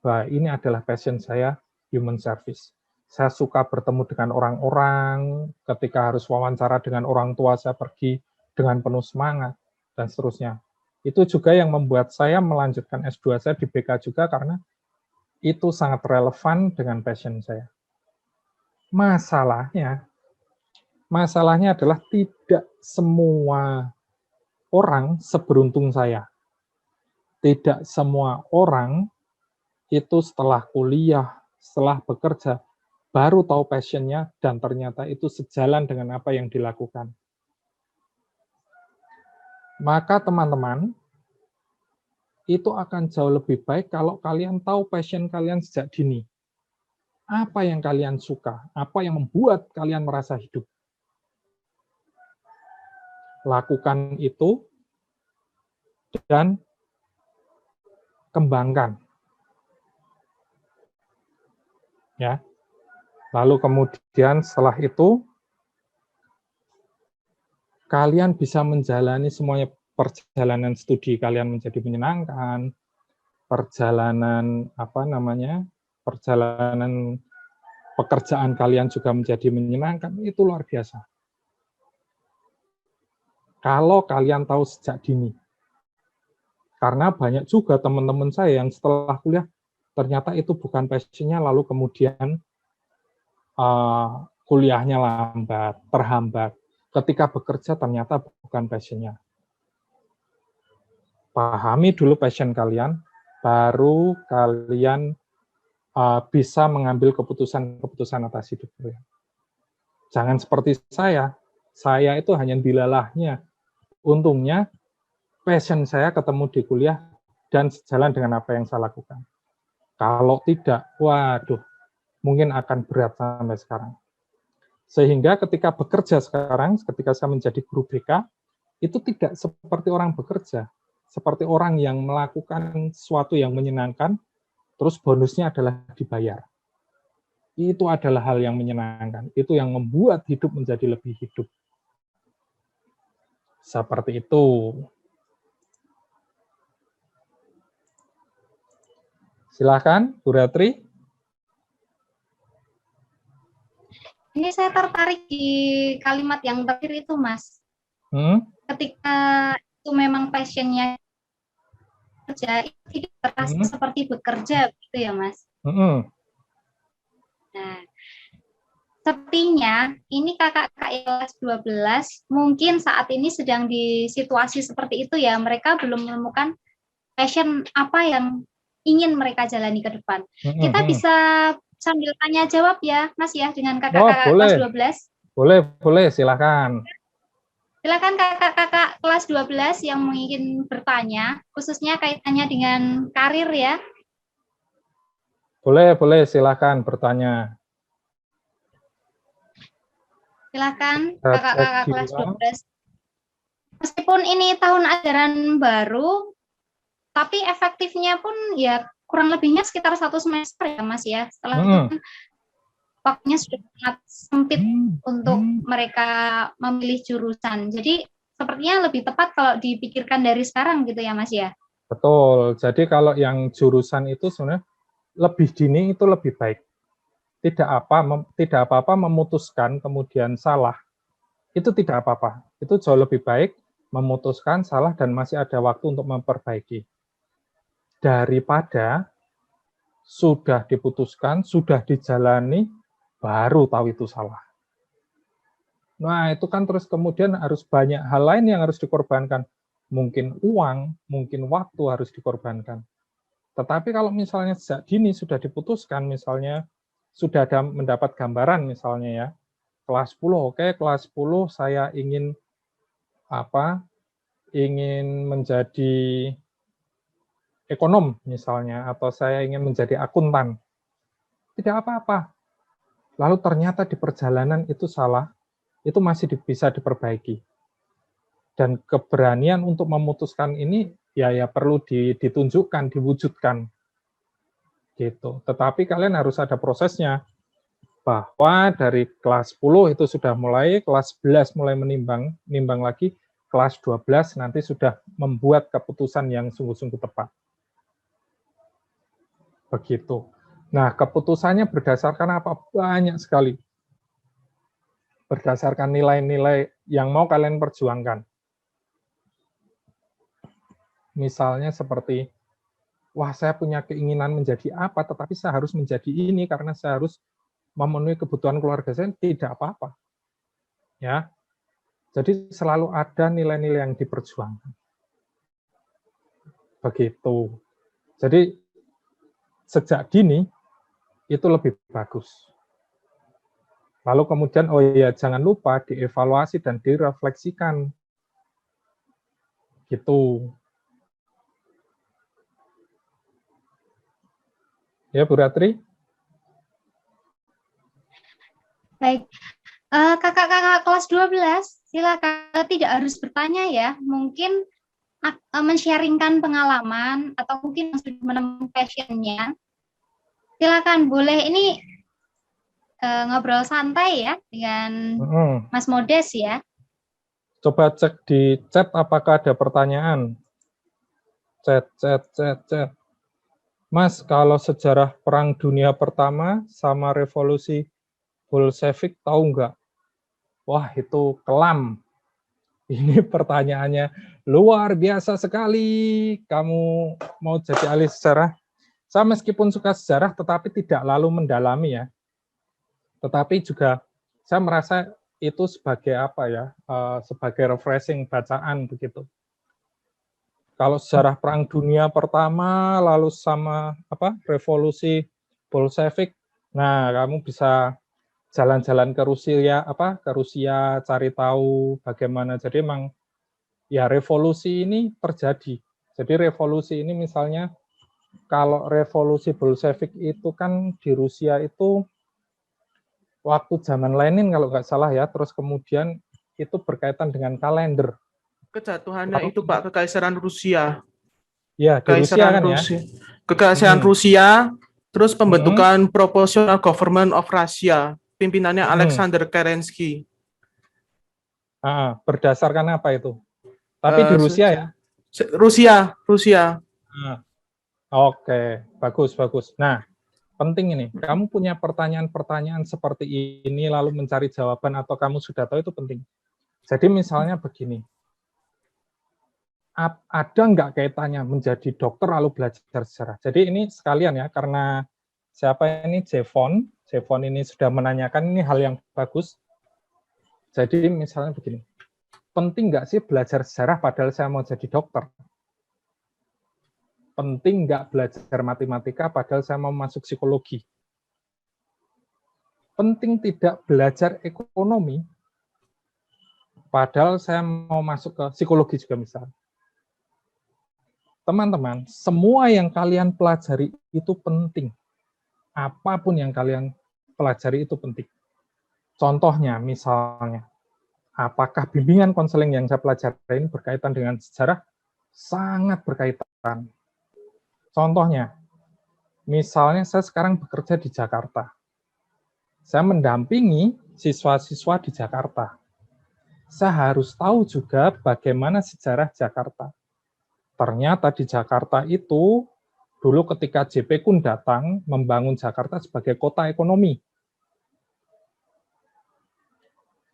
bahwa ini adalah passion saya, human service. Saya suka bertemu dengan orang-orang, ketika harus wawancara dengan orang tua, saya pergi dengan penuh semangat, dan seterusnya. Itu juga yang membuat saya melanjutkan S2 saya di BK juga, karena itu sangat relevan dengan passion saya. Masalahnya adalah tidak semua orang seberuntung saya. Tidak semua orang itu setelah kuliah, setelah bekerja, baru tahu passion-nya, dan ternyata itu sejalan dengan apa yang dilakukan. Maka teman-teman, itu akan jauh lebih baik kalau kalian tahu passion kalian sejak dini. Apa yang kalian suka, apa yang membuat kalian merasa hidup. Lakukan itu, dan kembangkan. Ya. Lalu kemudian setelah itu kalian bisa menjalani semuanya, perjalanan studi kalian menjadi menyenangkan, perjalanan perjalanan pekerjaan kalian juga menjadi menyenangkan, itu luar biasa. Kalau kalian tahu sejak dini. Karena banyak juga teman-teman saya yang setelah kuliah, ternyata itu bukan passion-nya, lalu kemudian kuliahnya lambat, terhambat. Ketika bekerja ternyata bukan passion-nya. Pahami dulu passion kalian, baru kalian bisa mengambil keputusan atas hidup kalian. Jangan seperti saya itu hanya dilalahnya. Untungnya, passion saya ketemu di kuliah dan sejalan dengan apa yang saya lakukan. Kalau tidak, waduh, mungkin akan berat sampai sekarang. Sehingga ketika bekerja sekarang, ketika saya menjadi guru BK, itu tidak seperti orang bekerja, seperti orang yang melakukan sesuatu yang menyenangkan, terus bonusnya adalah dibayar. Itu adalah hal yang menyenangkan, itu yang membuat hidup menjadi lebih hidup. Seperti itu. Silakan, Bu Ratri. Ini saya tertarik di kalimat yang terakhir itu, Mas. Ketika itu memang passion-nya kerja, itu tidak terasa seperti bekerja, gitu ya, Mas? Nah, sepertinya ini kakak-kakak kelas 12 mungkin saat ini sedang di situasi seperti itu ya, mereka belum menemukan passion apa yang ingin mereka jalani ke depan. Kita bisa sambil tanya jawab ya, Mas ya, dengan kakak-kakak kelas 12. Boleh, silakan. Silakan kakak-kakak kelas 12 yang ingin bertanya, khususnya kaitannya dengan karir ya. Boleh, silakan bertanya. Silakan kakak-kakak kelas 12. Meskipun ini tahun ajaran baru, tapi efektifnya pun ya kurang lebihnya sekitar 1 semester ya, Mas ya. Setelah itu kan waktunya sudah sangat sempit untuk mereka memilih jurusan. Jadi sepertinya lebih tepat kalau dipikirkan dari sekarang gitu ya, Mas ya. Betul. Jadi kalau yang jurusan itu sebenarnya lebih dini itu lebih baik. tidak apa-apa memutuskan kemudian salah, itu tidak apa-apa. Itu jauh lebih baik memutuskan salah dan masih ada waktu untuk memperbaiki. Daripada sudah diputuskan, sudah dijalani, baru tahu itu salah. Nah, itu kan terus kemudian harus banyak hal lain yang harus dikorbankan. Mungkin uang, mungkin waktu harus dikorbankan. Tetapi kalau misalnya sejak dini sudah diputuskan, misalnya sudah ada mendapat gambaran misalnya ya, kelas 10, oke, kelas 10 saya ingin ingin menjadi ekonom misalnya, atau saya ingin menjadi akuntan. Tidak apa-apa. Lalu ternyata di perjalanan itu salah, itu masih bisa diperbaiki. Dan keberanian untuk memutuskan ini ya perlu ditunjukkan, diwujudkan. Gitu. Tetapi kalian harus ada prosesnya. Bahwa dari kelas 10 itu sudah mulai, kelas 11 mulai menimbang lagi, kelas 12 nanti sudah membuat keputusan yang sungguh-sungguh tepat. Begitu. Nah, keputusannya berdasarkan apa? Banyak sekali. Berdasarkan nilai-nilai yang mau kalian perjuangkan. Misalnya seperti, wah saya punya keinginan menjadi apa, tetapi saya harus menjadi ini karena saya harus memenuhi kebutuhan keluarga saya, tidak apa-apa. Ya. Jadi selalu ada nilai-nilai yang diperjuangkan. Begitu. Jadi sejak dini itu lebih bagus. Lalu kemudian, oh ya jangan lupa dievaluasi dan direfleksikan. Gitu. Ya, Bu Ratri? Baik. Kakak-kakak kelas 12, silakan, tidak harus bertanya ya. Mungkin men-sharingkan pengalaman atau mungkin sudah menemukan passion-nya. Silakan, boleh ini ngobrol santai ya dengan Mas Modes ya. Coba cek di chat apakah ada pertanyaan. Chat. Mas, kalau sejarah Perang Dunia Pertama sama revolusi Bolshevik tahu nggak? Wah, itu kelam. Ini pertanyaannya luar biasa sekali. Kamu mau jadi ahli sejarah? Saya meskipun suka sejarah, tetapi tidak lalu mendalami ya. Tetapi juga saya merasa itu sebagai apa ya? Sebagai refreshing bacaan begitu. Kalau sejarah Perang Dunia Pertama, lalu sama revolusi Bolshevik, nah kamu bisa jalan-jalan ke Rusia, cari tahu bagaimana. Jadi emang ya revolusi ini terjadi. Jadi revolusi ini misalnya kalau revolusi Bolshevik itu kan di Rusia itu waktu zaman Lenin kalau nggak salah ya, terus kemudian itu berkaitan dengan kalender. Kejatuhannya itu Pak, Kekaisaran Rusia. Ya, di Rusia kan ya. Kekaisaran Rusia, terus pembentukan Proportional Government of Russia, pimpinannya Alexander Kerensky. Berdasarkan apa itu? Tapi di Rusia ya? Rusia. Oke, bagus. Nah, penting ini. Kamu punya pertanyaan-pertanyaan seperti ini, lalu mencari jawaban atau kamu sudah tahu itu penting. Jadi misalnya begini, ada nggak kaitannya menjadi dokter lalu belajar sejarah? Jadi ini sekalian ya, karena siapa ini Jevon ini sudah menanyakan, ini hal yang bagus. Jadi misalnya begini, penting nggak sih belajar sejarah padahal saya mau jadi dokter? Penting nggak belajar matematika padahal saya mau masuk psikologi? Penting tidak belajar ekonomi padahal saya mau masuk ke psikologi juga misalnya? Teman-teman, semua yang kalian pelajari itu penting. Apapun yang kalian pelajari itu penting. Contohnya, misalnya, apakah bimbingan konseling yang saya pelajari ini berkaitan dengan sejarah? Sangat berkaitan. Contohnya, misalnya saya sekarang bekerja di Jakarta. Saya mendampingi siswa-siswa di Jakarta. Saya harus tahu juga bagaimana sejarah Jakarta. Ternyata di Jakarta itu, dulu ketika JP Kun datang membangun Jakarta sebagai kota ekonomi.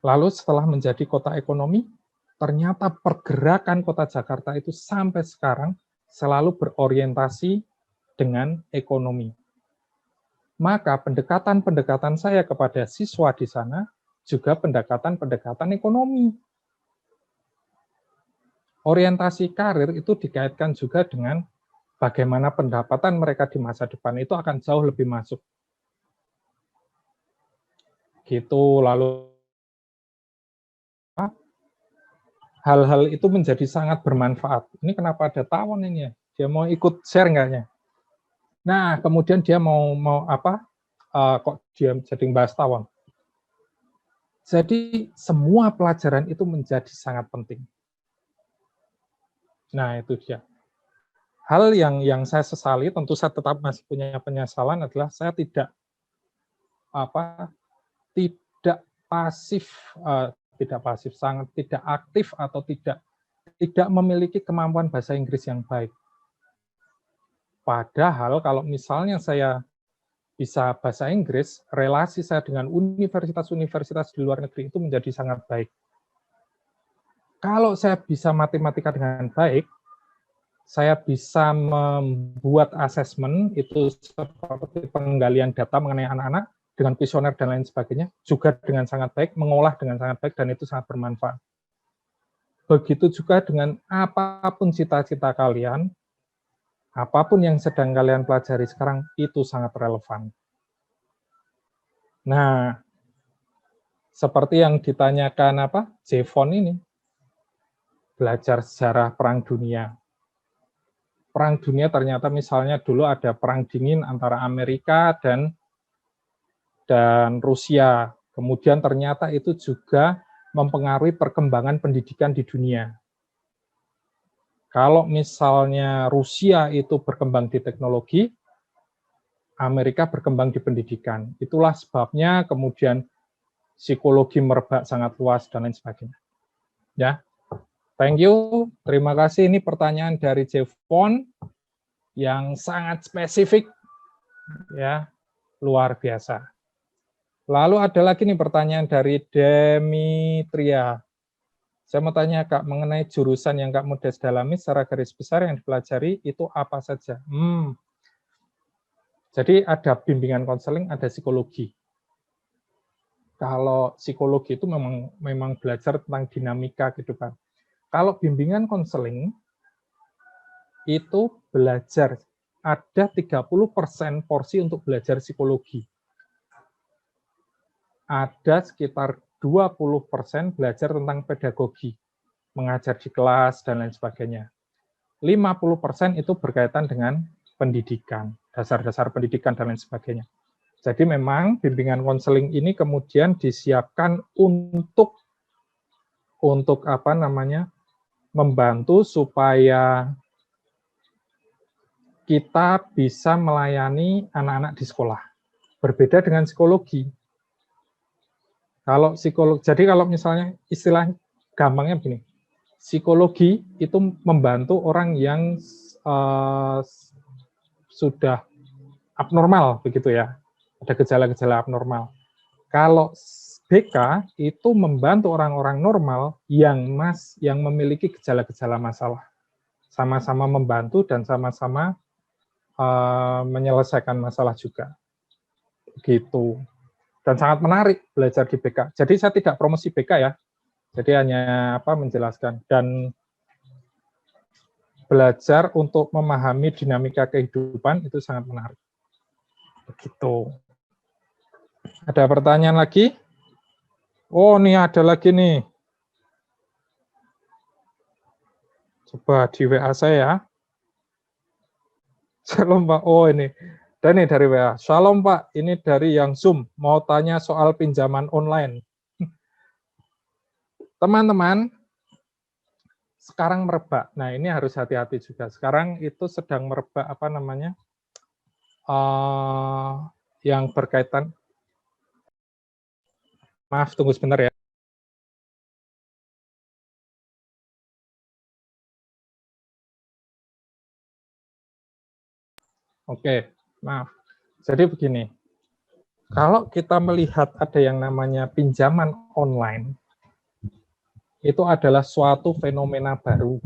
Lalu setelah menjadi kota ekonomi, ternyata pergerakan kota Jakarta itu sampai sekarang selalu berorientasi dengan ekonomi. Maka pendekatan-pendekatan saya kepada siswa di sana juga pendekatan-pendekatan ekonomi. Orientasi karir itu dikaitkan juga dengan bagaimana pendapatan mereka di masa depan itu akan jauh lebih masuk. Gitu, lalu hal-hal itu menjadi sangat bermanfaat. Ini kenapa ada tawon ini ya? Dia mau ikut share enggaknya? Nah, kemudian dia mau apa? Kok dia jadi bahas tawon? Jadi semua pelajaran itu menjadi sangat penting. Nah, itu dia. Hal yang saya sesali, tentu saya tetap masih punya penyesalan adalah saya tidak pasif, sangat tidak aktif atau tidak memiliki kemampuan bahasa Inggris yang baik. Padahal kalau misalnya saya bisa bahasa Inggris, relasi saya dengan universitas-universitas di luar negeri itu menjadi sangat baik. Kalau saya bisa matematika dengan baik, saya bisa membuat asesmen itu seperti penggalian data mengenai anak-anak dengan kuesioner dan lain sebagainya, juga dengan sangat baik, mengolah dengan sangat baik, dan itu sangat bermanfaat. Begitu juga dengan apapun cita-cita kalian, apapun yang sedang kalian pelajari sekarang, itu sangat relevan. Nah, seperti yang ditanyakan Jevon ini, belajar sejarah Perang Dunia. Perang Dunia ternyata misalnya dulu ada perang dingin antara Amerika dan Rusia. Kemudian ternyata itu juga mempengaruhi perkembangan pendidikan di dunia. Kalau misalnya Rusia itu berkembang di teknologi, Amerika berkembang di pendidikan. Itulah sebabnya kemudian psikologi merebak sangat luas dan lain sebagainya. Ya, thank you. Terima kasih. Ini pertanyaan dari Jevon yang sangat spesifik, ya, luar biasa. Lalu ada lagi nih pertanyaan dari Demetria. Saya mau tanya Kak, mengenai jurusan yang Kak Modest dalami secara garis besar yang dipelajari itu apa saja? Jadi ada bimbingan konseling, ada psikologi. Kalau psikologi itu memang belajar tentang dinamika kehidupan. Kalau bimbingan konseling itu belajar, ada 30% porsi untuk belajar psikologi. Ada sekitar 20% belajar tentang pedagogi, mengajar di kelas, dan lain sebagainya. 50% itu berkaitan dengan pendidikan, dasar-dasar pendidikan, dan lain sebagainya. Jadi memang bimbingan konseling ini kemudian disiapkan untuk membantu supaya kita bisa melayani anak-anak di sekolah. Berbeda dengan psikologi. Jadi kalau misalnya istilah gampangnya begini, psikologi itu membantu orang yang sudah abnormal begitu ya, ada gejala-gejala abnormal. Kalau BK itu membantu orang-orang normal yang memiliki gejala-gejala masalah, sama-sama membantu dan sama-sama menyelesaikan masalah juga, begitu. Dan sangat menarik belajar di BK. Jadi saya tidak promosi BK ya, jadi hanya menjelaskan dan belajar untuk memahami dinamika kehidupan itu sangat menarik. Begitu. Ada pertanyaan lagi? Oh, nih ada lagi nih. Coba di WA saya. Shalom Pak. Oh ini. Dan ini dari WA. Shalom Pak, ini dari yang Zoom. Mau tanya soal pinjaman online. Teman-teman, sekarang merebak. Nah ini harus hati-hati juga. Sekarang itu sedang merebak yang berkaitan. Maaf, tunggu sebentar ya. Oke, maaf. Jadi begini, Kalau kita melihat ada yang namanya pinjaman online, itu adalah suatu fenomena baru.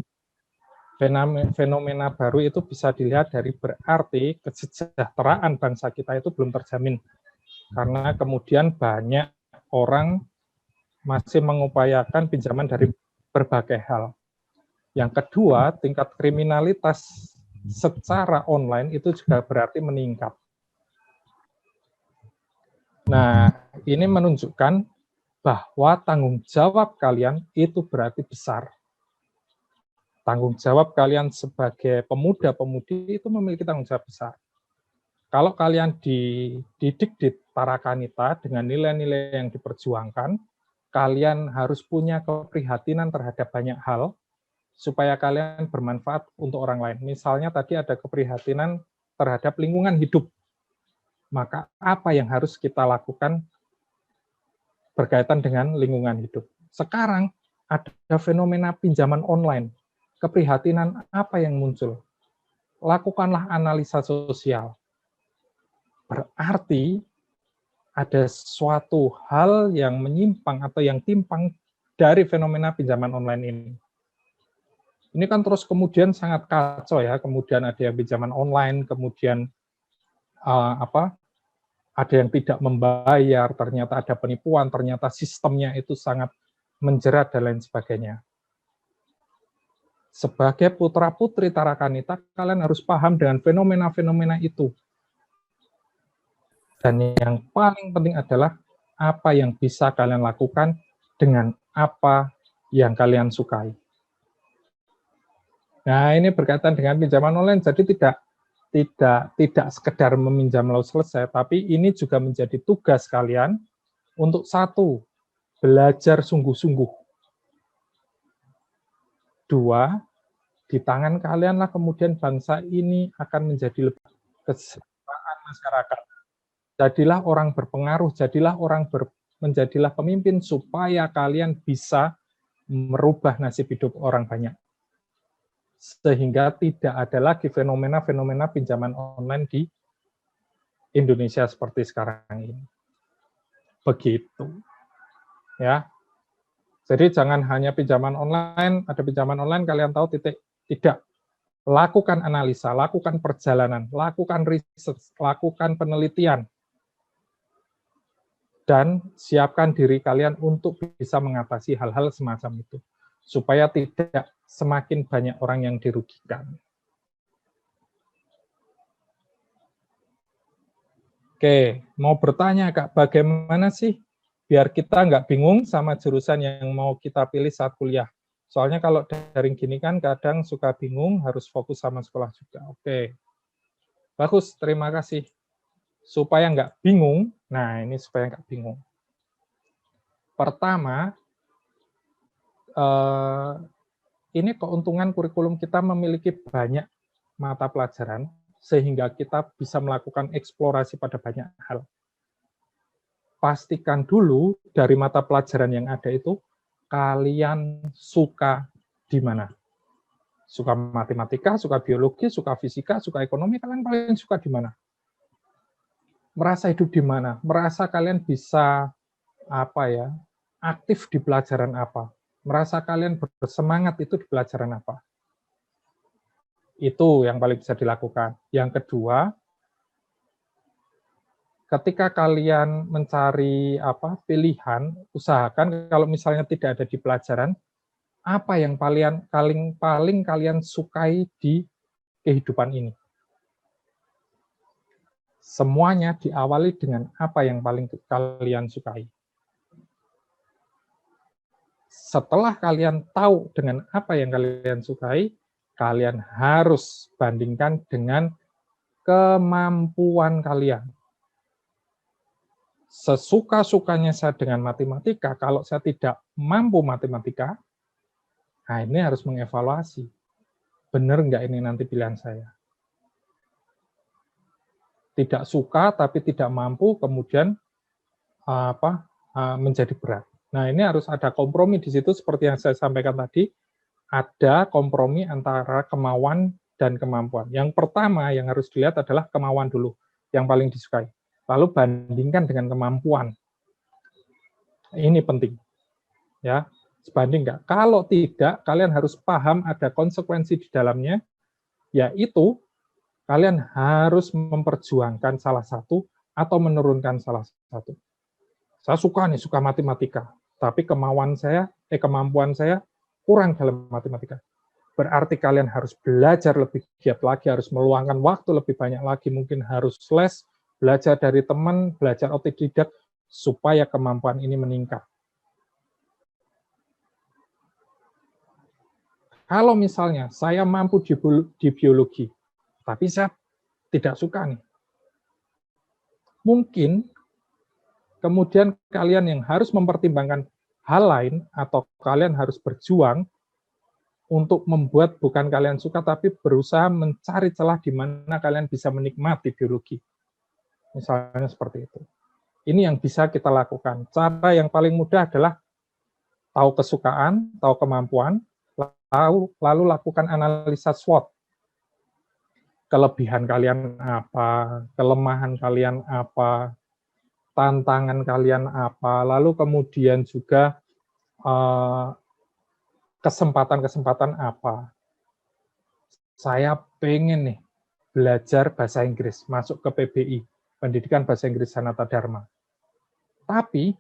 Fenomena baru itu bisa dilihat dari berarti kesejahteraan bangsa kita itu belum terjamin. Karena kemudian banyak orang masih mengupayakan pinjaman dari berbagai hal. Yang kedua, tingkat kriminalitas secara online itu juga berarti meningkat. Nah, ini menunjukkan bahwa tanggung jawab kalian itu berarti besar. Tanggung jawab kalian sebagai pemuda-pemudi itu memiliki tanggung jawab besar. Kalau kalian dididik di Tarakanita dengan nilai-nilai yang diperjuangkan, kalian harus punya keprihatinan terhadap banyak hal, supaya kalian bermanfaat untuk orang lain. Misalnya tadi ada keprihatinan terhadap lingkungan hidup. Maka apa yang harus kita lakukan berkaitan dengan lingkungan hidup? Sekarang ada fenomena pinjaman online. Keprihatinan apa yang muncul? Lakukanlah analisa sosial. Berarti ada suatu hal yang menyimpang atau yang timpang dari fenomena pinjaman online ini. Ini kan terus kemudian sangat kacau ya, kemudian ada yang pinjaman online, kemudian ada yang tidak membayar, ternyata ada penipuan, ternyata sistemnya itu sangat menjerat dan lain sebagainya. Sebagai putra-putri Tarakanita, kalian harus paham dengan fenomena-fenomena itu. Dan yang paling penting adalah apa yang bisa kalian lakukan dengan apa yang kalian sukai. Nah, ini berkaitan dengan pinjaman online, jadi tidak sekedar meminjam lalu selesai, tapi ini juga menjadi tugas kalian untuk satu, belajar sungguh-sungguh. Dua, di tangan kalianlah kemudian bangsa ini akan menjadi lebih kesejahteraan masyarakat. Jadilah orang berpengaruh, menjadilah pemimpin supaya kalian bisa merubah nasib hidup orang banyak. Sehingga tidak ada lagi fenomena-fenomena pinjaman online di Indonesia seperti sekarang ini. Begitu. Ya. Jadi jangan hanya pinjaman online, ada pinjaman online kalian tahu titik, tidak. Lakukan analisa, lakukan perjalanan, lakukan riset, lakukan penelitian. Dan siapkan diri kalian untuk bisa mengatasi hal-hal semacam itu. Supaya tidak semakin banyak orang yang dirugikan. Oke, mau bertanya Kak, bagaimana sih biar kita nggak bingung sama jurusan yang mau kita pilih saat kuliah? Soalnya kalau daring gini kan kadang suka bingung, harus fokus sama sekolah juga. Oke, bagus, terima kasih. Supaya nggak bingung, nah ini supaya nggak bingung. Pertama, ini keuntungan kurikulum kita memiliki banyak mata pelajaran, sehingga kita bisa melakukan eksplorasi pada banyak hal. Pastikan dulu dari mata pelajaran yang ada itu, kalian suka di mana. Suka matematika, suka biologi, suka fisika, suka ekonomi, kalian paling suka di mana? Merasa hidup di mana? Merasa kalian bisa aktif di pelajaran apa? Merasa kalian bersemangat itu di pelajaran apa? Itu yang paling bisa dilakukan. Yang kedua, ketika kalian mencari pilihan, usahakan kalau misalnya tidak ada di pelajaran, apa yang paling kalian sukai di kehidupan ini? Semuanya diawali dengan apa yang paling kalian sukai. Setelah kalian tahu dengan apa yang kalian sukai, kalian harus bandingkan dengan kemampuan kalian. Sesuka-sukanya saya dengan matematika, kalau saya tidak mampu matematika, nah ini harus mengevaluasi. Benar nggak ini nanti pilihan saya? Tidak suka tapi tidak mampu, kemudian menjadi berat. Nah ini harus ada kompromi di situ seperti yang saya sampaikan tadi, ada kompromi antara kemauan dan kemampuan. Yang pertama yang harus dilihat adalah kemauan dulu, yang paling disukai. lalu bandingkan dengan kemampuan. Ini penting, ya, sebanding nggak. Kalau tidak, kalian harus paham ada konsekuensi di dalamnya, yaitu kalian harus memperjuangkan salah satu atau menurunkan salah satu. Saya suka matematika, tapi kemampuan saya kurang dalam matematika. Berarti kalian harus belajar lebih giat lagi, harus meluangkan waktu lebih banyak lagi, mungkin harus les, belajar dari teman, belajar otodidak, supaya kemampuan ini meningkat. Kalau misalnya saya mampu di biologi, tapi saya tidak suka nih, mungkin kemudian kalian yang harus mempertimbangkan hal lain, atau kalian harus berjuang untuk membuat bukan kalian suka, tapi berusaha mencari celah di mana kalian bisa menikmati biologi. Misalnya seperti itu. Ini yang bisa kita lakukan. Cara yang paling mudah adalah tahu kesukaan, tahu kemampuan, lalu lakukan analisa SWOT. Kelebihan kalian apa, kelemahan kalian apa, tantangan kalian apa, lalu kemudian juga kesempatan-kesempatan apa. Saya pengen nih belajar bahasa Inggris, masuk ke PBI, Pendidikan Bahasa Inggris Sanata Dharma. Tapi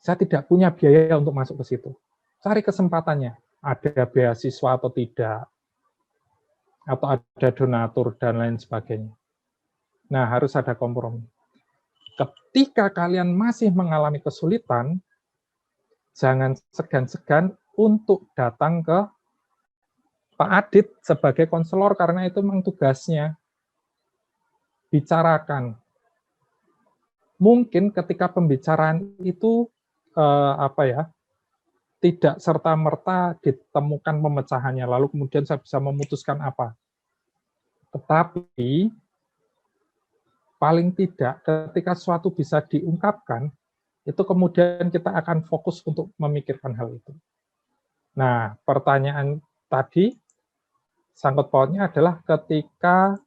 saya tidak punya biaya untuk masuk ke situ. Cari kesempatannya, ada beasiswa atau tidak, atau ada donatur dan lain sebagainya. Nah, harus ada kompromi. Ketika kalian masih mengalami kesulitan, jangan segan-segan untuk datang ke Pak Adit sebagai konselor, karena itu memang tugasnya. Bicarakan. Mungkin ketika pembicaraan itu tidak serta-merta ditemukan pemecahannya, lalu kemudian saya bisa memutuskan apa. Tetapi paling tidak ketika sesuatu bisa diungkapkan, itu kemudian kita akan fokus untuk memikirkan hal itu. Nah, pertanyaan tadi sangkut pautnya adalah ketika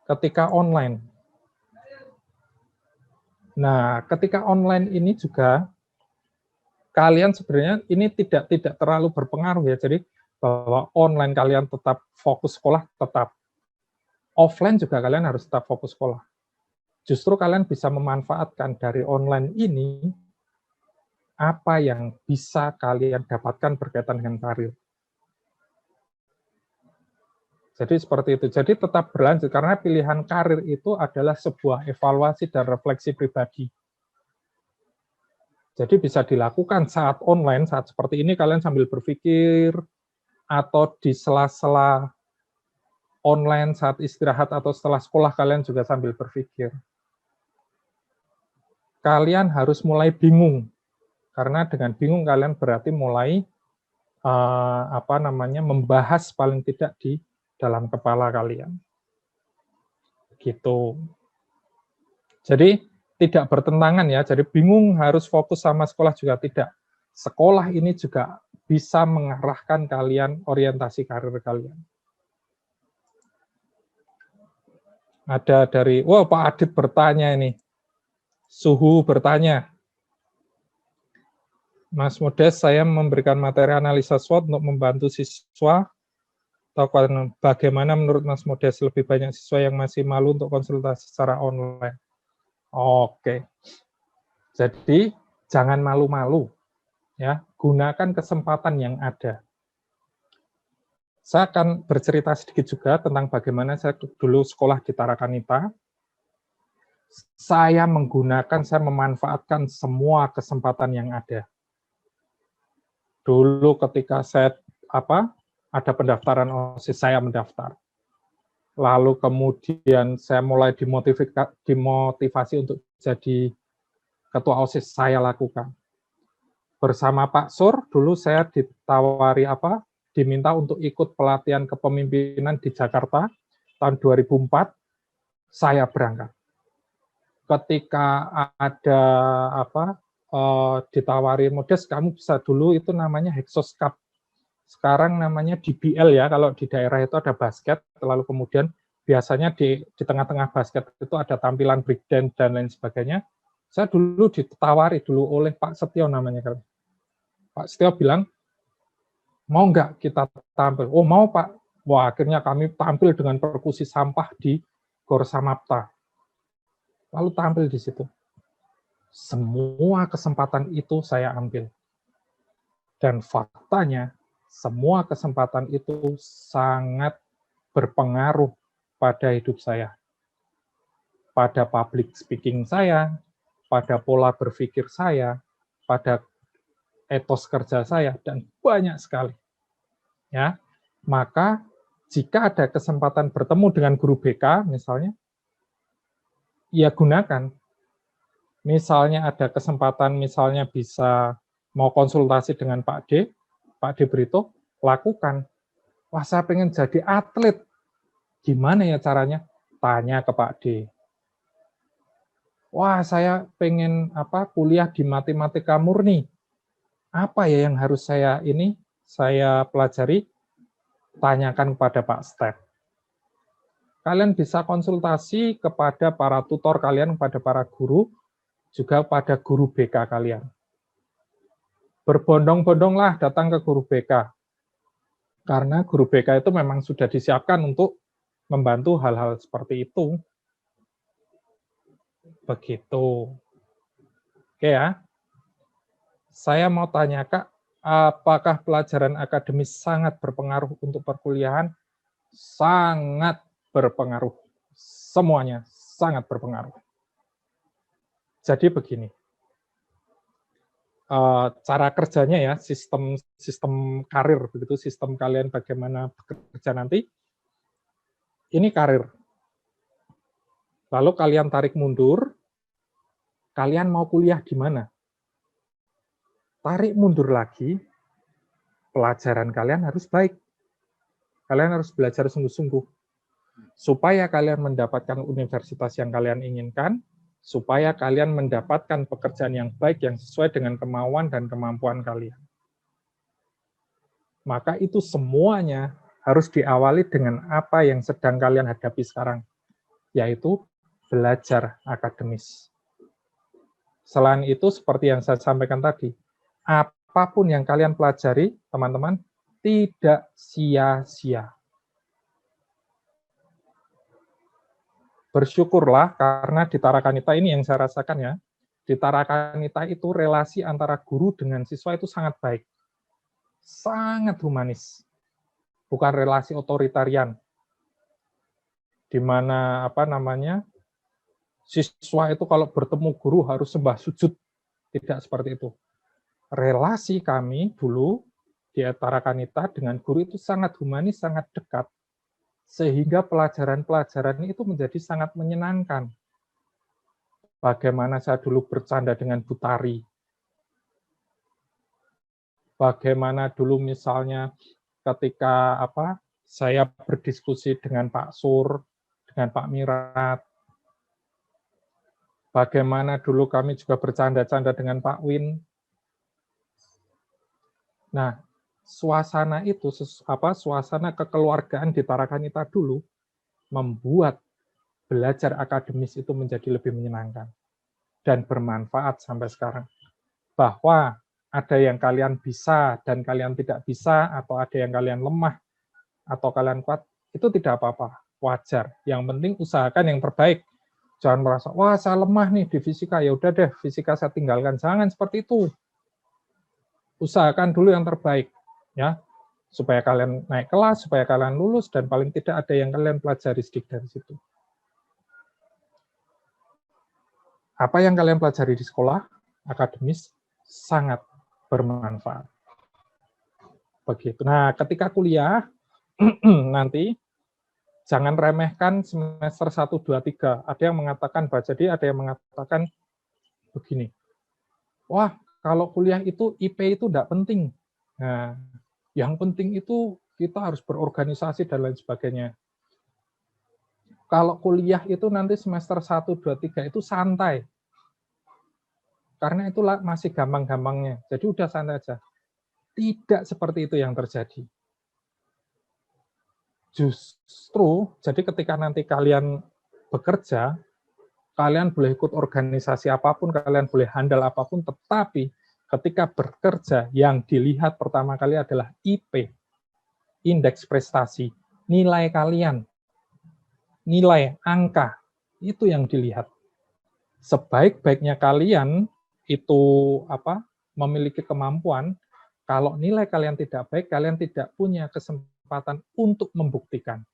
ketika online. Nah, ketika online ini juga kalian sebenarnya ini tidak terlalu berpengaruh ya. Jadi bahwa online kalian tetap fokus sekolah, tetap offline juga kalian harus tetap fokus sekolah. Justru kalian bisa memanfaatkan dari online ini apa yang bisa kalian dapatkan berkaitan dengan karir. Jadi seperti itu. Jadi tetap berlanjut, karena pilihan karir itu adalah sebuah evaluasi dan refleksi pribadi. Jadi bisa dilakukan saat online, saat seperti ini kalian sambil berpikir, atau di sela-sela online saat istirahat atau setelah sekolah kalian juga sambil berpikir. Kalian harus mulai bingung, karena dengan bingung kalian berarti mulai membahas paling tidak di dalam kepala kalian. Gitu. Jadi tidak bertentangan ya, jadi bingung harus fokus sama sekolah juga tidak. Sekolah ini juga bisa mengarahkan kalian orientasi karir kalian. Ada dari, Pak Adit bertanya ini. Suhu bertanya. Mas Modes, saya memberikan materi analisa SWOT untuk membantu siswa. Bagaimana menurut Mas Modes, lebih banyak siswa yang masih malu untuk konsultasi secara online? Oke. Jadi jangan malu-malu, ya. Gunakan kesempatan yang ada. Saya akan bercerita sedikit juga tentang bagaimana saya dulu sekolah di Tarakanita. Saya memanfaatkan semua kesempatan yang ada. Dulu ketika saya ada pendaftaran OSIS, saya mendaftar. Lalu kemudian saya mulai dimotivasi untuk jadi ketua OSIS, saya lakukan. Bersama Pak Sur, dulu saya diminta untuk ikut pelatihan kepemimpinan di Jakarta tahun 2004, saya berangkat. Ketika ada ditawari, Modes, kamu bisa dulu itu namanya Hexos Cup. Sekarang namanya DBL ya, kalau di daerah itu ada basket, lalu kemudian biasanya di tengah-tengah basket itu ada tampilan breakdance dan lain sebagainya. Saya dulu ditawari dulu oleh Pak Setio namanya kan. Pak Setio bilang, mau nggak kita tampil? Oh mau Pak. Wah akhirnya kami tampil dengan perkusi sampah di Gor Samapta. Lalu tampil di situ. Semua kesempatan itu saya ambil. Dan faktanya, semua kesempatan itu sangat berpengaruh pada hidup saya. Pada public speaking saya, pada pola berpikir saya, pada etos kerja saya, dan banyak sekali. Ya, maka jika ada kesempatan bertemu dengan guru BK misalnya, ya gunakan. Misalnya ada kesempatan, misalnya bisa mau konsultasi dengan Pak D Brito, lakukan. Wah, saya pengen jadi atlet. Gimana ya caranya? Tanya ke Pak D. Wah, saya pengen kuliah di matematika murni. Apa ya yang harus saya pelajari? Tanyakan kepada Pak Step. Kalian bisa konsultasi kepada para tutor kalian, kepada para guru, juga pada guru BK kalian. Berbondong-bondonglah datang ke guru BK. Karena guru BK itu memang sudah disiapkan untuk membantu hal-hal seperti itu. Begitu. Oke ya. Saya mau tanya Kak, apakah pelajaran akademis sangat berpengaruh untuk perkuliahan? Sangat berpengaruh. Semuanya sangat berpengaruh. Jadi begini, cara kerjanya ya, sistem karir, begitu sistem kalian bagaimana bekerja nanti, ini karir. Lalu kalian tarik mundur, kalian mau kuliah di mana? Tarik mundur lagi, pelajaran kalian harus baik. Kalian harus belajar sungguh-sungguh. Supaya kalian mendapatkan universitas yang kalian inginkan, supaya kalian mendapatkan pekerjaan yang baik, yang sesuai dengan kemauan dan kemampuan kalian. Maka itu semuanya harus diawali dengan apa yang sedang kalian hadapi sekarang, yaitu belajar akademis. Selain itu, seperti yang saya sampaikan tadi, apapun yang kalian pelajari, teman-teman, tidak sia-sia. Bersyukurlah karena di Tarakanita ini yang saya rasakan ya, di Tarakanita itu relasi antara guru dengan siswa itu sangat baik. Sangat humanis. Bukan relasi otoritarian. Di mana siswa itu kalau bertemu guru harus sembah sujud. Tidak seperti itu. Relasi kami dulu di Tarakanita dengan guru itu sangat humanis, sangat dekat. Sehingga pelajaran-pelajaran itu menjadi sangat menyenangkan. Bagaimana saya dulu bercanda dengan Butari. Bagaimana dulu misalnya ketika saya berdiskusi dengan Pak Sur, dengan Pak Mirat. Bagaimana dulu kami juga bercanda-canda dengan Pak Win. Nah, suasana itu, suasana kekeluargaan di Tarakanita dulu membuat belajar akademis itu menjadi lebih menyenangkan dan bermanfaat sampai sekarang. Bahwa ada yang kalian bisa dan kalian tidak bisa, atau ada yang kalian lemah atau kalian kuat, itu tidak apa-apa, wajar. Yang penting usahakan yang terbaik. Jangan merasa, wah saya lemah nih di fisika, ya udah deh fisika saya tinggalkan. Jangan seperti itu. Usahakan dulu yang terbaik, ya, supaya kalian naik kelas, supaya kalian lulus, dan paling tidak ada yang kalian pelajari sedikit dari situ. Apa yang kalian pelajari di sekolah, akademis, sangat bermanfaat. Begitu. Nah, ketika kuliah, nanti, jangan remehkan semester 1, 2, 3. Ada yang mengatakan, ada yang mengatakan begini, wah, kalau kuliah itu IP itu tidak penting. Nah, yang penting itu kita harus berorganisasi dan lain sebagainya. Kalau kuliah itu nanti semester 1, 2, 3 itu santai. Karena itu masih gampang-gampangnya. Jadi udah santai aja. Tidak seperti itu yang terjadi. Justru, jadi ketika nanti kalian bekerja, kalian boleh ikut organisasi apapun, kalian boleh handal apapun, tetapi ketika bekerja yang dilihat pertama kali adalah IP, indeks prestasi, nilai kalian, nilai angka, itu yang dilihat. Sebaik-baiknya kalian itu memiliki kemampuan, kalau nilai kalian tidak baik, kalian tidak punya kesempatan untuk membuktikan.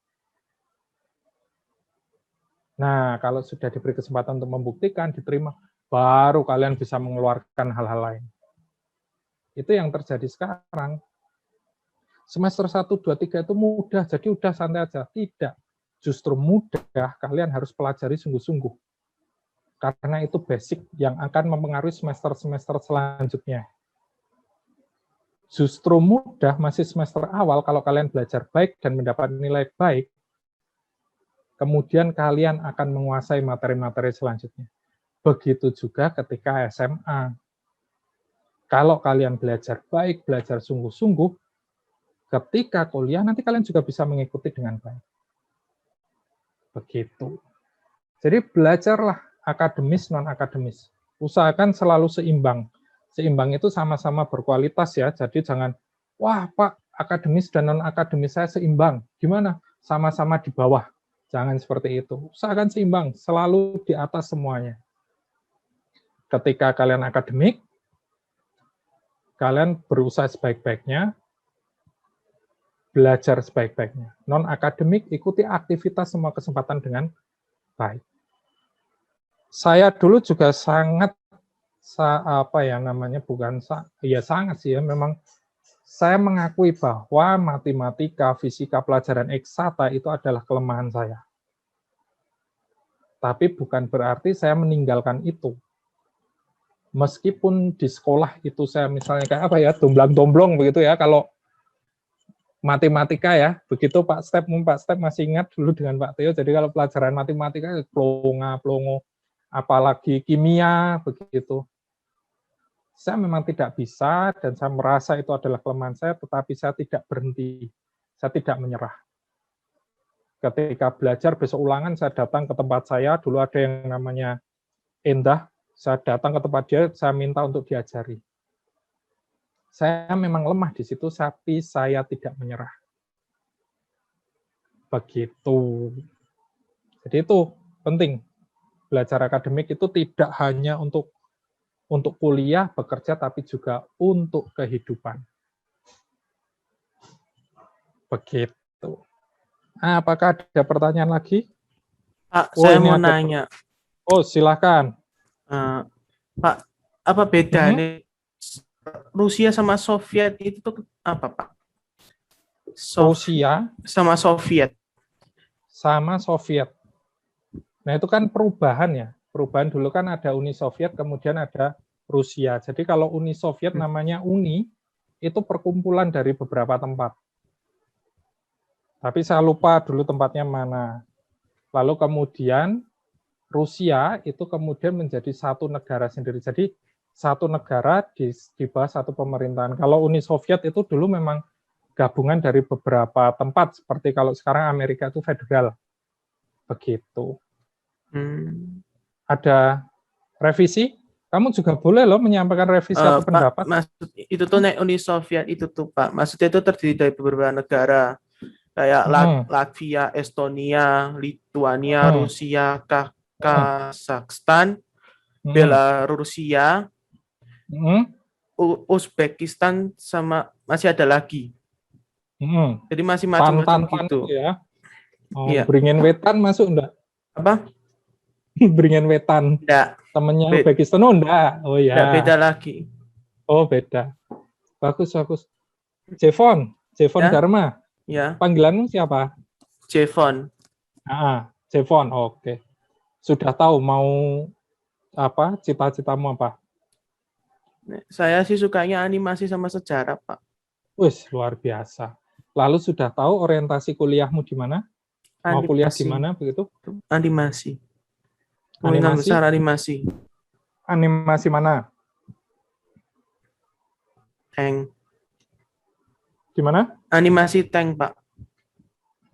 Nah, kalau sudah diberi kesempatan untuk membuktikan, diterima, baru kalian bisa mengeluarkan hal-hal lain. Itu yang terjadi sekarang. Semester 1, 2, 3 itu mudah, jadi udah santai aja. Tidak. Justru mudah, kalian harus pelajari sungguh-sungguh. Karena itu basic yang akan mempengaruhi semester-semester selanjutnya. Justru mudah masih semester awal kalau kalian belajar baik dan mendapat nilai baik, kemudian kalian akan menguasai materi-materi selanjutnya. Begitu juga ketika SMA. Kalau kalian belajar baik, belajar sungguh-sungguh, ketika kuliah nanti kalian juga bisa mengikuti dengan baik. Begitu. Jadi belajarlah akademis, non-akademis. Usahakan selalu seimbang. Seimbang itu sama-sama berkualitas ya, jadi jangan, wah Pak, akademis dan non-akademis saya seimbang. Gimana? Sama-sama di bawah. Jangan seperti itu. Usahakan seimbang, selalu di atas semuanya. Ketika kalian akademik, kalian berusaha sebaik-baiknya, belajar sebaik-baiknya. Non-akademik, ikuti aktivitas semua kesempatan dengan baik. Saya dulu juga sangat sangat sih ya, memang saya mengakui bahwa matematika, fisika, pelajaran eksakta itu adalah kelemahan saya. Tapi bukan berarti saya meninggalkan itu. Meskipun di sekolah itu saya misalnya kayak domblang-domblong begitu ya, kalau matematika ya, begitu Pak Step masih ingat dulu dengan Pak Theo, jadi kalau pelajaran matematika plongo, apalagi kimia begitu. Saya memang tidak bisa dan saya merasa itu adalah kelemahan saya, tetapi saya tidak berhenti, saya tidak menyerah. Ketika belajar besok ulangan, saya datang ke tempat saya, dulu ada yang namanya Endah, saya datang ke tempat dia, saya minta untuk diajari. Saya memang lemah di situ, tapi saya tidak menyerah. Begitu. Jadi itu penting. Belajar akademik itu tidak hanya untuk kuliah, bekerja, tapi juga untuk kehidupan. Begitu. Nah, apakah ada pertanyaan lagi? Pak, saya mau ada... nanya. Oh, silakan. Pak, apa beda nih Rusia sama Soviet itu tuh apa, Pak? Rusia sama Soviet. Sama Soviet. Nah, itu kan perubahan ya. Perubahan dulu kan ada Uni Soviet, kemudian ada Rusia. Jadi kalau Uni Soviet namanya Uni, itu perkumpulan dari beberapa tempat. Tapi saya lupa dulu tempatnya mana. Lalu kemudian Rusia itu kemudian menjadi satu negara sendiri. Jadi satu negara di bawah satu pemerintahan. Kalau Uni Soviet itu dulu memang gabungan dari beberapa tempat, seperti kalau sekarang Amerika itu federal. Begitu. Ada revisi? Kamu juga boleh loh menyampaikan revisi atau pendapat. Pak, maksud itu tuh Uni Soviet itu tuh Pak, maksudnya itu terdiri dari beberapa negara kayak Latvia, Estonia, Lituania, Rusia, Kazakhstan, Belarusia, Uzbekistan, sama masih ada lagi. Jadi masih macam-macam gitu. Ya. Iya. Beringin Wetan masuk enggak? Apa? Beringin Wetan. Enggak. Temennya Uzbekistan enggak? Oh ya. Enggak, beda lagi. Oh, beda. Bagus. Jevon ya? Dharma. Ya. Panggilanmu siapa? Jevon. Jevon. Oke. Sudah tahu mau apa? Cita-citamu apa? Saya sih sukanya animasi sama sejarah, Pak. Wih, luar biasa. Lalu sudah tahu orientasi kuliahmu di mana? Mau kuliah di mana begitu? Animasi. Kemungkinan besar animasi. Animasi mana? Tank. Gimana? Animasi tank, Pak.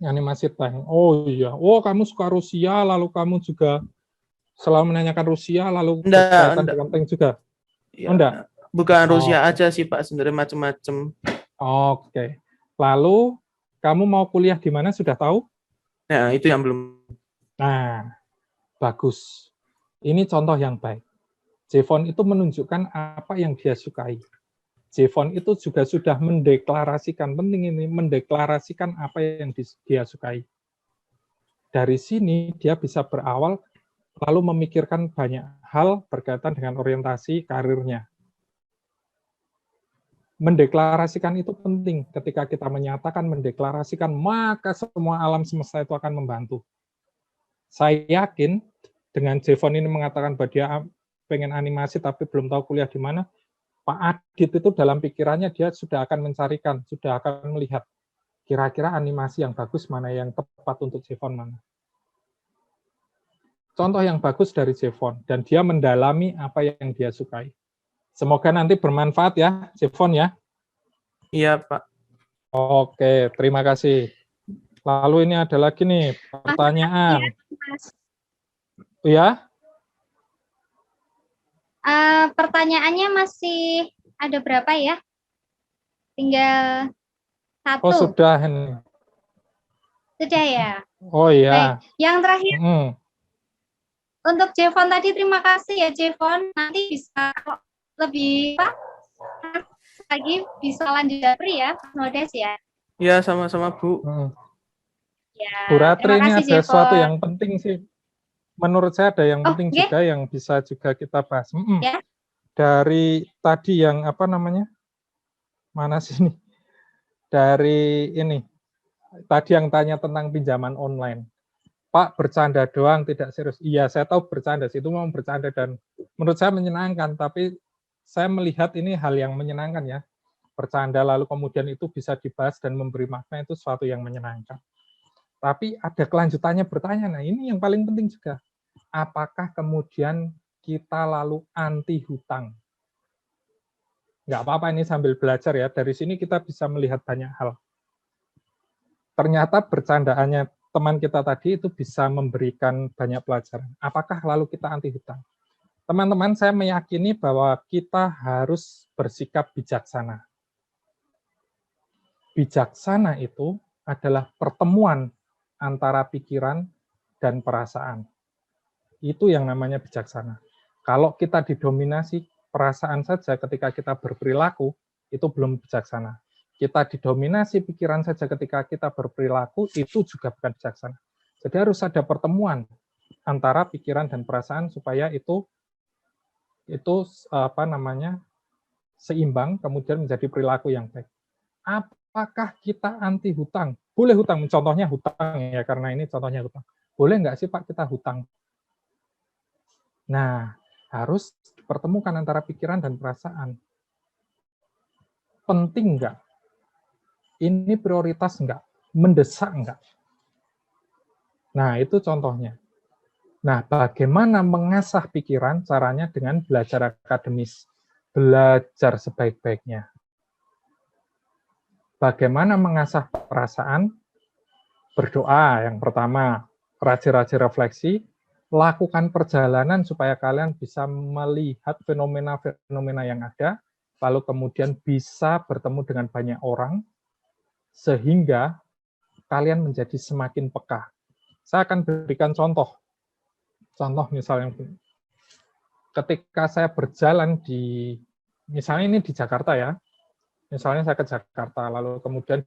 Animasi tank. Oh iya. Oh, kamu suka Rusia, lalu kamu juga selalu menanyakan Rusia, lalu berkaitan dengan tank juga? Ya, enggak? Bukan Rusia Oke. aja sih Pak, sebenarnya macam-macam. Oke. Lalu, kamu mau kuliah di mana, sudah tahu? Nah, itu yang belum. Nah, bagus. Ini contoh yang baik. Jevon itu menunjukkan apa yang dia sukai. Jevon itu juga sudah mendeklarasikan, penting ini, mendeklarasikan apa yang dia sukai. Dari sini dia bisa berawal, lalu memikirkan banyak hal berkaitan dengan orientasi karirnya. Mendeklarasikan itu penting. Ketika kita menyatakan, mendeklarasikan, maka semua alam semesta itu akan membantu. Saya yakin dengan Jevon ini mengatakan bahwa dia pengen animasi tapi belum tahu kuliah di mana, Pak Adit itu dalam pikirannya dia sudah akan mencarikan, sudah akan melihat kira-kira animasi yang bagus mana, yang tepat untuk Jevon mana. Contoh yang bagus dari Jevon, dan dia mendalami apa yang dia sukai. Semoga nanti bermanfaat ya, Jevon ya. Iya, Pak. Oke, terima kasih. Lalu ini ada lagi nih pertanyaan. Ya? Pertanyaannya masih ada berapa ya? Tinggal satu. Oh, sudah ini. Sudah ya? Oh iya. Baik. Yang terakhir, untuk Jevon tadi terima kasih ya Jevon. Nanti bisa lebih lagi bisa lanjut Japri ya, Modes ya. Ya, sama-sama Bu. Ya, Bu Ratri, ini ada Jevon. sesuatu yang penting sih. Menurut saya ada yang penting okay. juga yang bisa juga kita bahas. Ya. Dari tadi yang apa namanya? Mana sih ini? Dari ini. Tadi yang tanya tentang pinjaman online. Pak, bercanda doang, tidak serius. Iya, saya tahu bercanda sih, itu memang bercanda dan menurut saya menyenangkan, tapi saya melihat ini hal yang menyenangkan ya. Bercanda lalu kemudian itu bisa dibahas dan memberi makna, itu sesuatu yang menyenangkan. Tapi ada kelanjutannya bertanya, nah ini yang paling penting juga. Apakah kemudian kita lalu anti hutang? Nggak apa-apa, ini sambil belajar ya, dari sini kita bisa melihat banyak hal. Ternyata bercandaannya teman kita tadi itu bisa memberikan banyak pelajaran. Apakah lalu kita anti hutang? Teman-teman, saya meyakini bahwa kita harus bersikap bijaksana. Bijaksana itu adalah pertemuan antara pikiran dan perasaan. Itu yang namanya bijaksana. Kalau kita didominasi perasaan saja ketika kita berperilaku, itu belum bijaksana. Kita didominasi pikiran saja ketika kita berperilaku, itu juga bukan bijaksana. Jadi harus ada pertemuan antara pikiran dan perasaan supaya itu apa namanya seimbang, kemudian menjadi perilaku yang baik. Apakah kita anti hutang? Boleh hutang, contohnya hutang ya, karena ini contohnya hutang. Boleh nggak sih Pak kita hutang? Nah, harus dipertemukan antara pikiran dan perasaan. Penting nggak? Ini prioritas enggak? Mendesak enggak? Nah, itu contohnya. Nah, bagaimana mengasah pikiran? Caranya dengan belajar akademis. Belajar sebaik-baiknya. Bagaimana mengasah perasaan? Berdoa yang pertama. Rajin-rajin refleksi. Lakukan perjalanan supaya kalian bisa melihat fenomena-fenomena yang ada. Lalu kemudian bisa bertemu dengan banyak orang. Sehingga kalian menjadi semakin peka. Saya akan berikan contoh. Contoh misalnya, ketika saya berjalan di, misalnya ini di Jakarta ya, misalnya saya ke Jakarta, lalu kemudian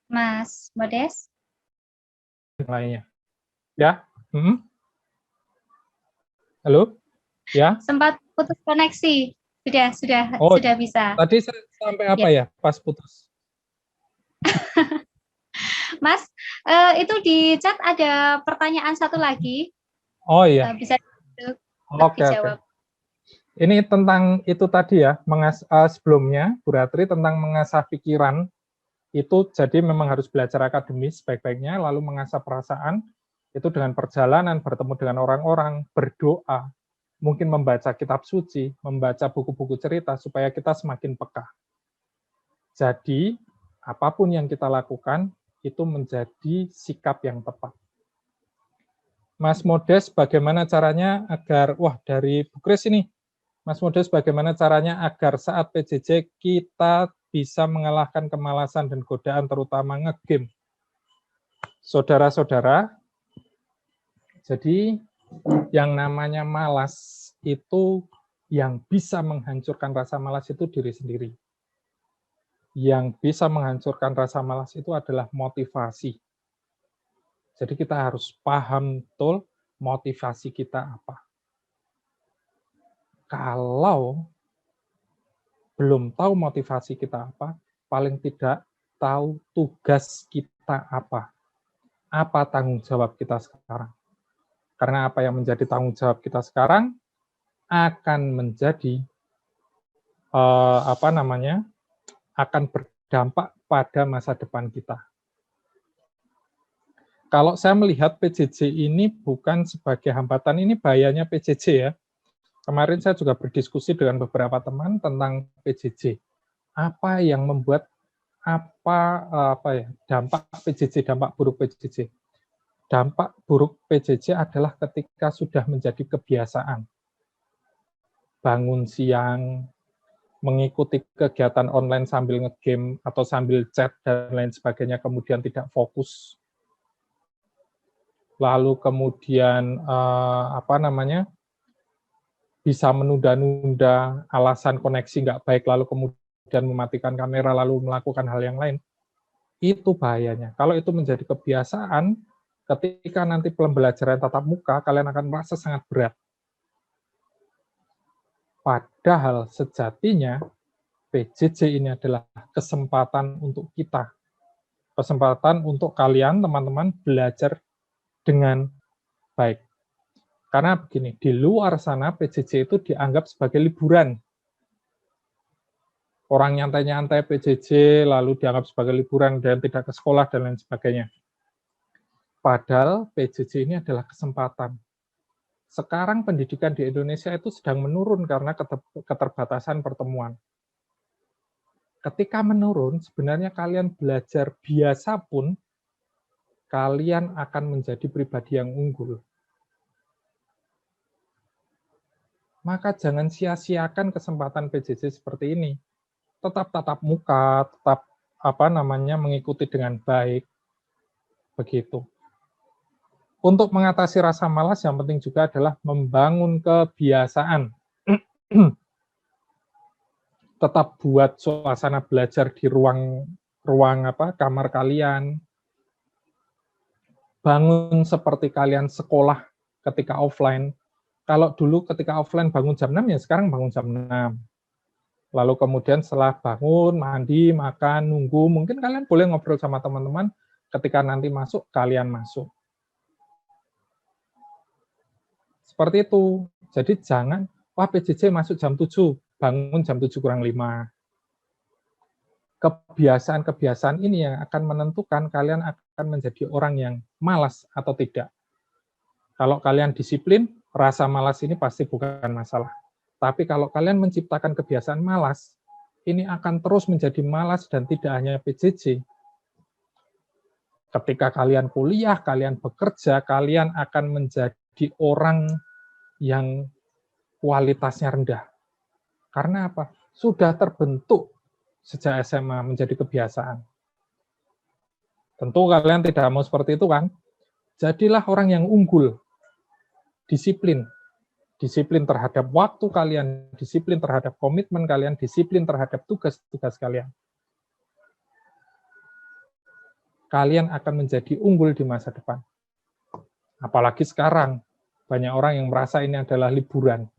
Mas Modes? lainnya. Ya? Halo? Ya? Sempat putus koneksi. Sudah bisa. Tadi sampai apa ya pas putus? Mas, itu di chat ada pertanyaan satu lagi. Oh iya. Bisa Oke. dijawab. Ini tentang itu tadi ya, sebelumnya Bu Ratri tentang mengasah pikiran, itu jadi memang harus belajar akademis baik-baiknya, lalu mengasah perasaan, Itu dengan perjalanan, bertemu dengan orang-orang, berdoa, mungkin membaca kitab suci, membaca buku-buku cerita, supaya kita semakin peka. Jadi, apapun yang kita lakukan, itu menjadi sikap yang tepat. Mas Modes, bagaimana caranya agar, dari Bu Kris ini, Mas Modes, bagaimana caranya agar saat PJJ kita bisa mengalahkan kemalasan dan godaan, terutama nge-game? Saudara-saudara, jadi yang namanya malas itu, yang bisa menghancurkan rasa malas itu diri sendiri. Yang bisa menghancurkan rasa malas itu adalah motivasi. Jadi kita harus paham betul motivasi kita apa. Kalau belum tahu motivasi kita apa, paling tidak tahu tugas kita apa. Apa tanggung jawab kita sekarang. Karena apa yang menjadi tanggung jawab kita sekarang akan menjadi akan berdampak pada masa depan kita. Kalau saya melihat PJJ ini bukan sebagai hambatan, ini bahayanya PJJ ya. Kemarin saya juga berdiskusi dengan beberapa teman tentang PJJ. Apa yang membuat dampak PJJ, dampak buruk PJJ? Dampak buruk PJJ adalah ketika sudah menjadi kebiasaan. Bangun siang, mengikuti kegiatan online sambil nge-game atau sambil chat dan lain sebagainya, kemudian tidak fokus. Lalu kemudian bisa menunda-nunda, alasan koneksi nggak baik, lalu kemudian mematikan kamera, lalu melakukan hal yang lain. Itu bahayanya. Kalau itu menjadi kebiasaan, ketika nanti pembelajaran tatap muka, kalian akan merasa sangat berat. Padahal sejatinya PJJ ini adalah kesempatan untuk kita. Kesempatan untuk kalian, teman-teman, belajar dengan baik. Karena begini, di luar sana PJJ itu dianggap sebagai liburan. Orang nyantai-nyantai PJJ, lalu dianggap sebagai liburan dan tidak ke sekolah dan lain sebagainya. Padahal PJJ ini adalah kesempatan. Sekarang pendidikan di Indonesia itu sedang menurun karena keterbatasan pertemuan. Ketika menurun, sebenarnya kalian belajar biasa pun, kalian akan menjadi pribadi yang unggul. Maka jangan sia-siakan kesempatan PJJ seperti ini. Tetap tatap muka, tetap mengikuti dengan baik. Begitu. Untuk mengatasi rasa malas, yang penting juga adalah membangun kebiasaan. Tetap buat suasana belajar di ruang kamar kalian. Bangun seperti kalian sekolah ketika offline. Kalau dulu ketika offline bangun jam 6, ya sekarang bangun jam 6. Lalu kemudian setelah bangun, mandi, makan, nunggu, mungkin kalian boleh ngobrol sama teman-teman, ketika nanti masuk, kalian masuk. Seperti itu. Jadi jangan, PJJ masuk jam 7, bangun jam 7 kurang 5. Kebiasaan-kebiasaan ini yang akan menentukan kalian akan menjadi orang yang malas atau tidak. Kalau kalian disiplin, rasa malas ini pasti bukan masalah. Tapi kalau kalian menciptakan kebiasaan malas, ini akan terus menjadi malas dan tidak hanya PJJ. Ketika kalian kuliah, kalian bekerja, kalian akan menjadi orang yang kualitasnya rendah. Karena apa? Sudah terbentuk sejak SMA menjadi kebiasaan. Tentu kalian tidak mau seperti itu kan? Jadilah orang yang unggul. Disiplin. Disiplin terhadap waktu kalian, disiplin terhadap komitmen kalian, disiplin terhadap tugas-tugas kalian. Kalian akan menjadi unggul di masa depan. Apalagi sekarang, banyak orang yang merasa ini adalah liburan.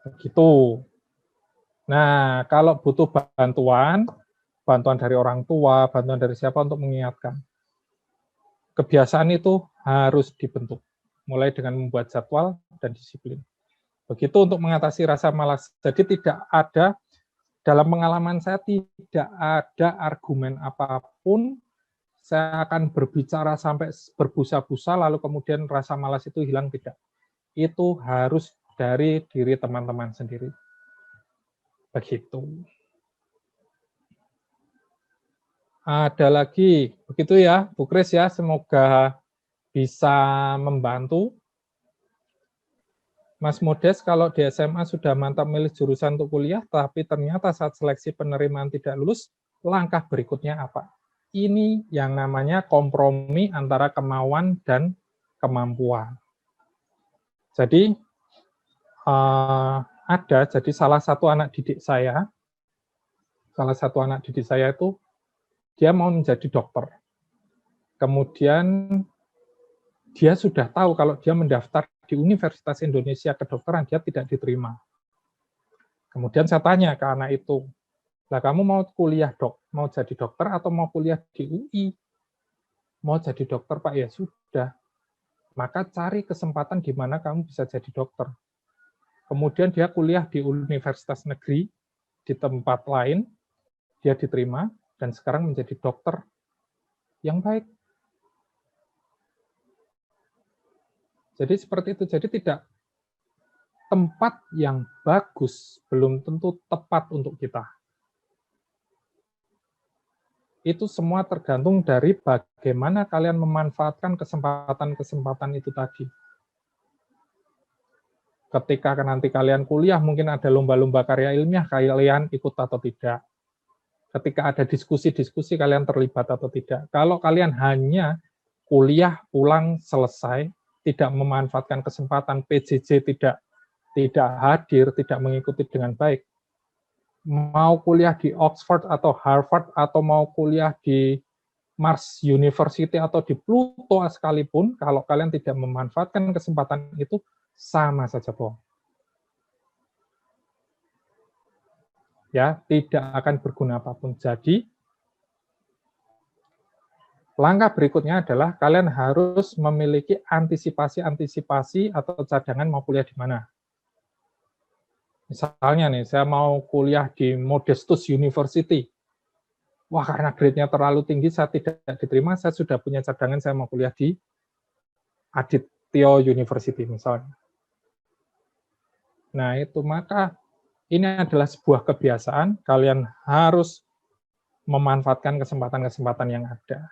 Begitu. Nah, kalau butuh bantuan dari orang tua, bantuan dari siapa untuk mengingatkan. Kebiasaan itu harus dibentuk, mulai dengan membuat jadwal dan disiplin. Begitu untuk mengatasi rasa malas. Jadi tidak ada, dalam pengalaman saya tidak ada argumen apapun saya akan berbicara sampai berbusa-busa, lalu kemudian rasa malas itu hilang, tidak. Itu harus dari diri teman-teman sendiri. Begitu. Ada lagi, begitu ya, Bu Kris ya, semoga bisa membantu. Mas Modes, kalau di SMA sudah mantap milih jurusan untuk kuliah, tapi ternyata saat seleksi penerimaan tidak lulus, langkah berikutnya apa? Ini yang namanya kompromi antara kemauan dan kemampuan. Jadi, jadi salah satu anak didik saya itu, dia mau menjadi dokter. Kemudian, dia sudah tahu kalau dia mendaftar di Universitas Indonesia Kedokteran, dia tidak diterima. Kemudian saya tanya ke anak itu, lah kamu mau kuliah mau jadi dokter atau mau kuliah di UI? Mau jadi dokter Pak, ya sudah. Maka cari kesempatan di mana kamu bisa jadi dokter. Kemudian dia kuliah di universitas negeri, di tempat lain, dia diterima, dan sekarang menjadi dokter yang baik. Jadi seperti itu, jadi tidak tempat yang bagus belum tentu tepat untuk kita. Itu semua tergantung dari bagaimana kalian memanfaatkan kesempatan-kesempatan itu tadi. Ketika nanti kalian kuliah, mungkin ada lomba-lomba karya ilmiah, kalian ikut atau tidak. Ketika ada diskusi-diskusi, kalian terlibat atau tidak. Kalau kalian hanya kuliah, pulang, selesai, tidak memanfaatkan kesempatan, PJJ tidak hadir, tidak mengikuti dengan baik, mau kuliah di Oxford atau Harvard, atau mau kuliah di Mars University atau di Pluto sekalipun, kalau kalian tidak memanfaatkan kesempatan itu, sama saja bohong. Ya, tidak akan berguna apapun. Jadi, langkah berikutnya adalah kalian harus memiliki antisipasi atau cadangan mau kuliah di mana. Misalnya nih, saya mau kuliah di Modestus University. Wah, karena grade-nya terlalu tinggi, saya tidak diterima, saya sudah punya cadangan, saya mau kuliah di Aditya University misalnya. Nah, itu maka ini adalah sebuah kebiasaan, kalian harus memanfaatkan kesempatan-kesempatan yang ada.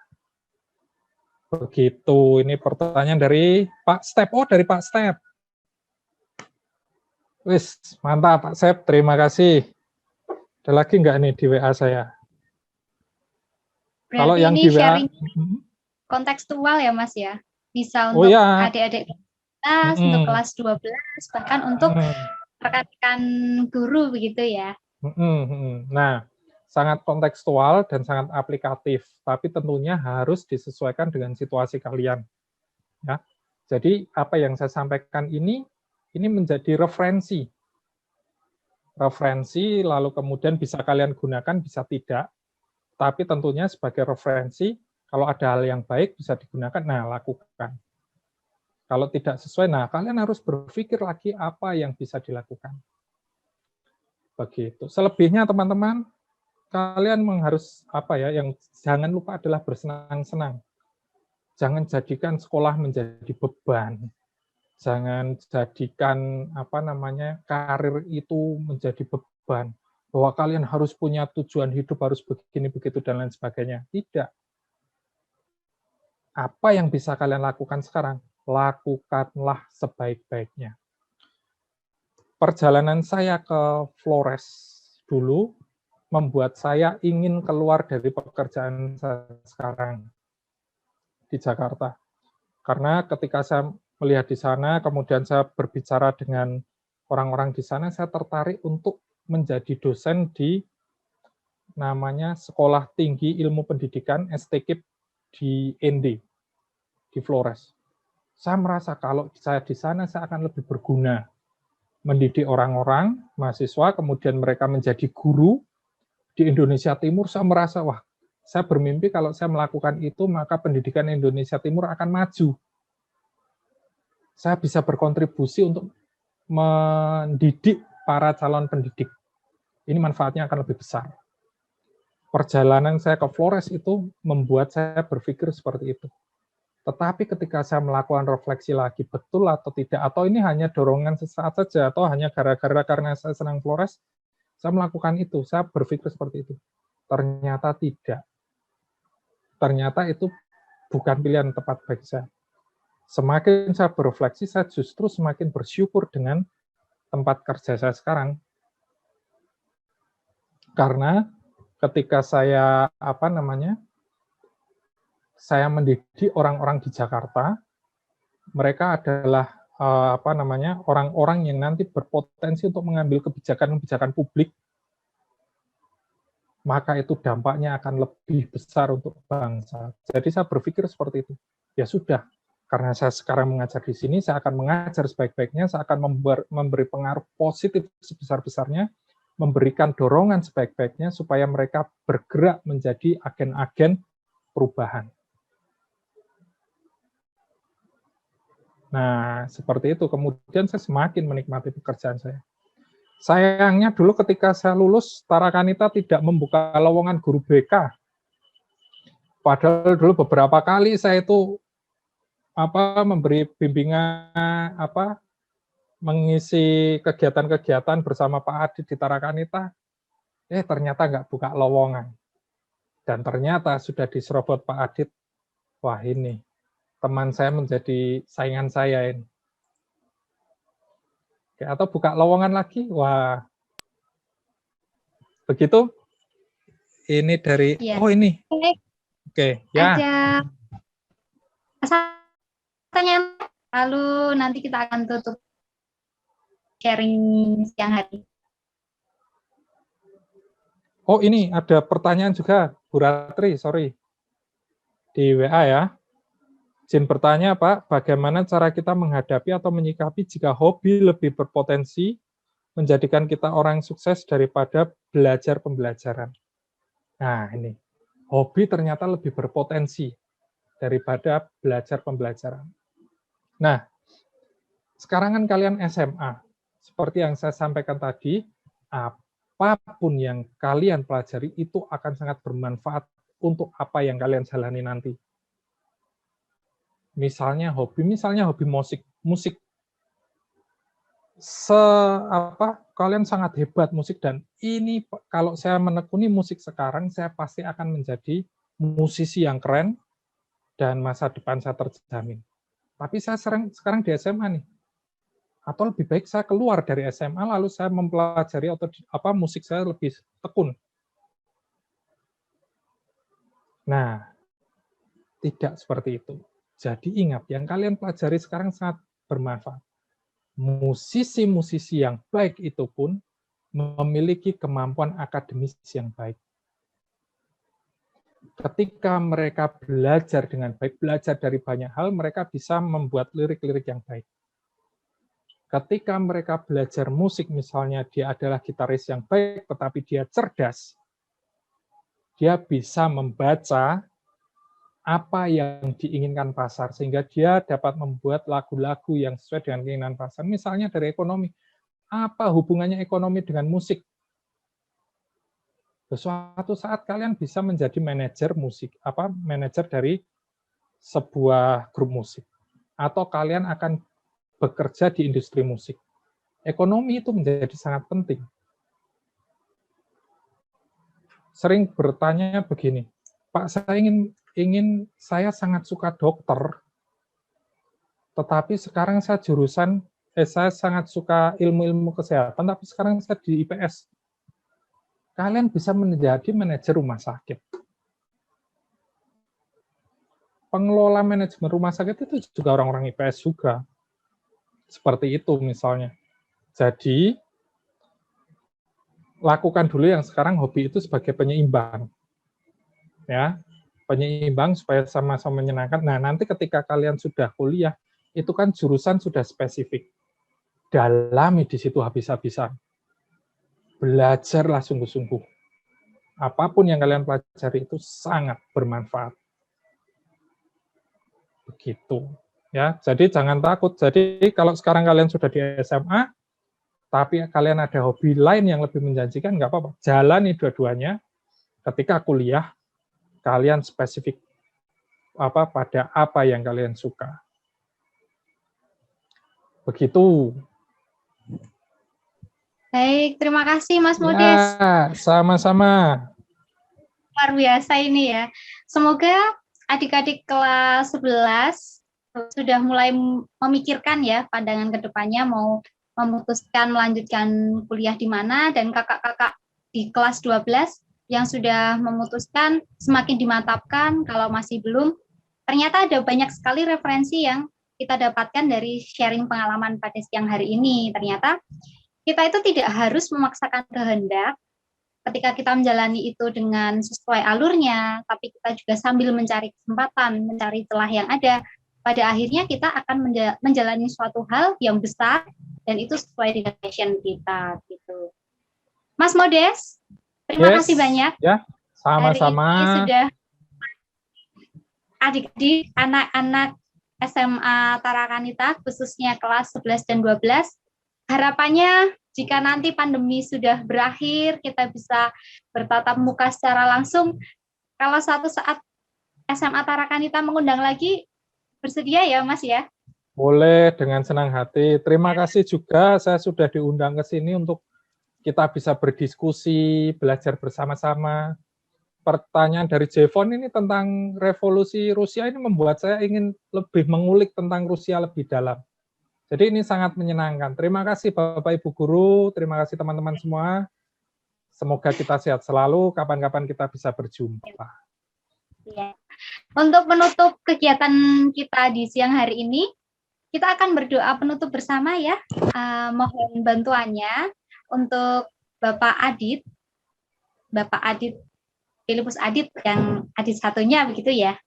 Begitu, ini pertanyaan dari Pak Step. Oh, dari Pak Step. Wis, mantap Pak Step, terima kasih. Ada lagi nggak nih di WA saya? Berarti kalau yang ini di WA, sharing kontekstual ya Mas ya? Bisa oh untuk ya, adik-adik kelas, untuk kelas 12, bahkan untuk rekan-rekan guru begitu ya? Nah, sangat kontekstual dan sangat aplikatif, tapi tentunya harus disesuaikan dengan situasi kalian. Ya, jadi apa yang saya sampaikan ini menjadi referensi, lalu kemudian bisa kalian gunakan, bisa tidak, tapi tentunya sebagai referensi, kalau ada hal yang baik bisa digunakan, nah lakukan. Kalau tidak sesuai, nah kalian harus berpikir lagi apa yang bisa dilakukan. Begitu. Selebihnya teman-teman, kalian harus yang jangan lupa adalah bersenang-senang. Jangan jadikan sekolah menjadi beban. Jangan jadikan karir itu menjadi beban. Bahwa kalian harus punya tujuan hidup, harus begini begitu dan lain sebagainya. Tidak. Apa yang bisa kalian lakukan sekarang? Lakukanlah sebaik-baiknya. Perjalanan saya ke Flores dulu membuat saya ingin keluar dari pekerjaan saya sekarang di Jakarta. Karena ketika saya melihat di sana, kemudian saya berbicara dengan orang-orang di sana, saya tertarik untuk menjadi dosen di namanya Sekolah Tinggi Ilmu Pendidikan STKIP di ND, di Flores. Saya merasa kalau saya di sana, saya akan lebih berguna mendidik orang-orang, mahasiswa, kemudian mereka menjadi guru di Indonesia Timur. Saya merasa, wah, saya bermimpi kalau saya melakukan itu, maka pendidikan Indonesia Timur akan maju. Saya bisa berkontribusi untuk mendidik para calon pendidik. Ini manfaatnya akan lebih besar. perjalanan saya ke Flores itu membuat saya berpikir seperti itu. Tetapi ketika saya melakukan refleksi lagi, betul atau tidak, atau ini hanya dorongan sesaat saja, atau hanya gara-gara karena saya senang Flores, saya melakukan itu, saya berpikir seperti itu. Ternyata tidak. Ternyata itu bukan pilihan tepat bagi saya. Semakin saya berefleksi, saya justru semakin bersyukur dengan tempat kerja saya sekarang. Karena ketika saya saya mendidik orang-orang di Jakarta, mereka adalah orang-orang yang nanti berpotensi untuk mengambil kebijakan-kebijakan publik, maka itu dampaknya akan lebih besar untuk bangsa. Jadi saya berpikir seperti itu. Ya sudah, karena saya sekarang mengajar di sini, saya akan mengajar sebaik-baiknya, saya akan memberi pengaruh positif sebesar-besarnya, memberikan dorongan sebaik-baiknya supaya mereka bergerak menjadi agen-agen perubahan. Nah, seperti itu. Kemudian saya semakin menikmati pekerjaan saya. Sayangnya dulu ketika saya lulus, Tarakanita tidak membuka lowongan guru BK. Padahal dulu beberapa kali saya itu memberi bimbingan, mengisi kegiatan-kegiatan bersama Pak Adit di Tarakanita. Ternyata nggak buka lowongan. Dan ternyata sudah diserobot Pak Adit. Wah, ini teman saya menjadi saingan saya ini. Atau buka lowongan lagi, wah. Begitu. Ini dari, ini. Oke, ya. Tanya, lalu nanti kita akan tutup sharing siang hari. Oh, ini ada pertanyaan juga, Bu Ratri, sorry. Di WA ya. Izin bertanya, Pak, bagaimana cara kita menghadapi atau menyikapi jika hobi lebih berpotensi menjadikan kita orang sukses daripada belajar pembelajaran? Nah, ini. Hobi ternyata lebih berpotensi daripada belajar pembelajaran. Nah, sekarang kan kalian SMA. Seperti yang saya sampaikan tadi, apapun yang kalian pelajari itu akan sangat bermanfaat untuk apa yang kalian jalani nanti. Misalnya hobi musik. Kalian sangat hebat musik, dan ini kalau saya menekuni musik sekarang, saya pasti akan menjadi musisi yang keren dan masa depan saya terjamin. Tapi saya sekarang di SMA nih. Atau lebih baik saya keluar dari SMA lalu saya mempelajari musik saya lebih tekun. Nah, tidak seperti itu. Jadi ingat, yang kalian pelajari sekarang sangat bermanfaat. Musisi-musisi yang baik itu pun memiliki kemampuan akademis yang baik. Ketika mereka belajar dengan baik, belajar dari banyak hal, mereka bisa membuat lirik-lirik yang baik. Ketika mereka belajar musik, misalnya dia adalah gitaris yang baik, tetapi dia cerdas, dia bisa membaca apa yang diinginkan pasar, sehingga dia dapat membuat lagu-lagu yang sesuai dengan keinginan pasar. Misalnya dari ekonomi, apa hubungannya ekonomi dengan musik? Suatu saat kalian bisa menjadi manajer musik, manajer dari sebuah grup musik, atau kalian akan bekerja di industri musik. Ekonomi itu menjadi sangat penting. Sering bertanya begini, Pak, saya sangat suka dokter, tetapi sekarang saya saya sangat suka ilmu-ilmu kesehatan, tapi sekarang saya di IPS. Kalian bisa menjadi manajer rumah sakit. Pengelola manajemen rumah sakit itu juga orang-orang IPS juga. Seperti itu misalnya. Jadi, lakukan dulu yang sekarang hobi itu sebagai penyeimbang. Ya, penyeimbang supaya sama-sama menyenangkan. Nah, nanti ketika kalian sudah kuliah, itu kan jurusan sudah spesifik. Dalami di situ habis-habisan. Belajarlah sungguh-sungguh. Apapun yang kalian pelajari itu sangat bermanfaat. Begitu. Ya, jadi jangan takut. Jadi kalau sekarang kalian sudah di SMA, tapi kalian ada hobi lain yang lebih menjanjikan, nggak apa-apa. Jalani dua-duanya. ketika kuliah kalian spesifik pada apa yang kalian suka. Begitu. Baik, terima kasih Mas Modes. Ya, sama-sama. Luar biasa ini ya. Semoga adik-adik kelas 11 sudah mulai memikirkan ya pandangan ke depannya mau memutuskan melanjutkan kuliah di mana, dan kakak-kakak di kelas 12 yang sudah memutuskan semakin dimantapkan. Kalau masih belum, ternyata ada banyak sekali referensi yang kita dapatkan dari sharing pengalaman pada siang hari ini. Ternyata kita itu tidak harus memaksakan kehendak ketika kita menjalani itu dengan sesuai alurnya, tapi kita juga sambil mencari kesempatan, mencari celah yang ada. Pada akhirnya kita akan menjalani suatu hal yang besar dan itu sesuai dengan passion kita gitu. Mas Modes, terima kasih banyak. Ya, sama-sama. Hari ini sudah adik-adik, anak-anak SMA Tarakanita, khususnya kelas 11 dan 12, harapannya jika nanti pandemi sudah berakhir, kita bisa bertatap muka secara langsung. Kalau suatu saat SMA Tarakanita mengundang lagi, bersedia ya Mas ya? Boleh, dengan senang hati. Terima kasih juga saya sudah diundang ke sini untuk kita bisa berdiskusi, belajar bersama-sama. Pertanyaan dari Jevon ini tentang revolusi Rusia ini membuat saya ingin lebih mengulik tentang Rusia lebih dalam. Jadi ini sangat menyenangkan. Terima kasih Bapak Ibu Guru, terima kasih teman-teman semua. Semoga kita sehat selalu, kapan-kapan kita bisa berjumpa. Ya. Untuk menutup kegiatan kita di siang hari ini, kita akan berdoa penutup bersama ya. Mohon bantuannya untuk Bapak Adit Filipus Adit, yang Adit satunya begitu ya.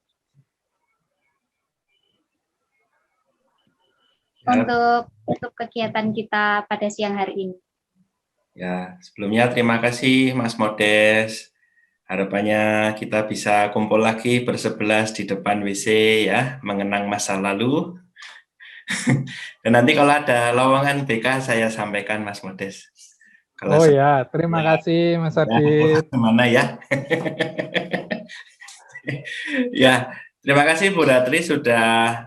Untuk kegiatan kita pada siang hari ini. Ya, sebelumnya terima kasih Mas Modes. Harapannya kita bisa kumpul lagi bersebelas di depan WC ya, mengenang masa lalu. Dan nanti kalau ada lowongan BK saya sampaikan Mas Modes. Kalau ya, terima kasih Mas Adit. Mana ya? Ya, terima kasih Bu Ratri sudah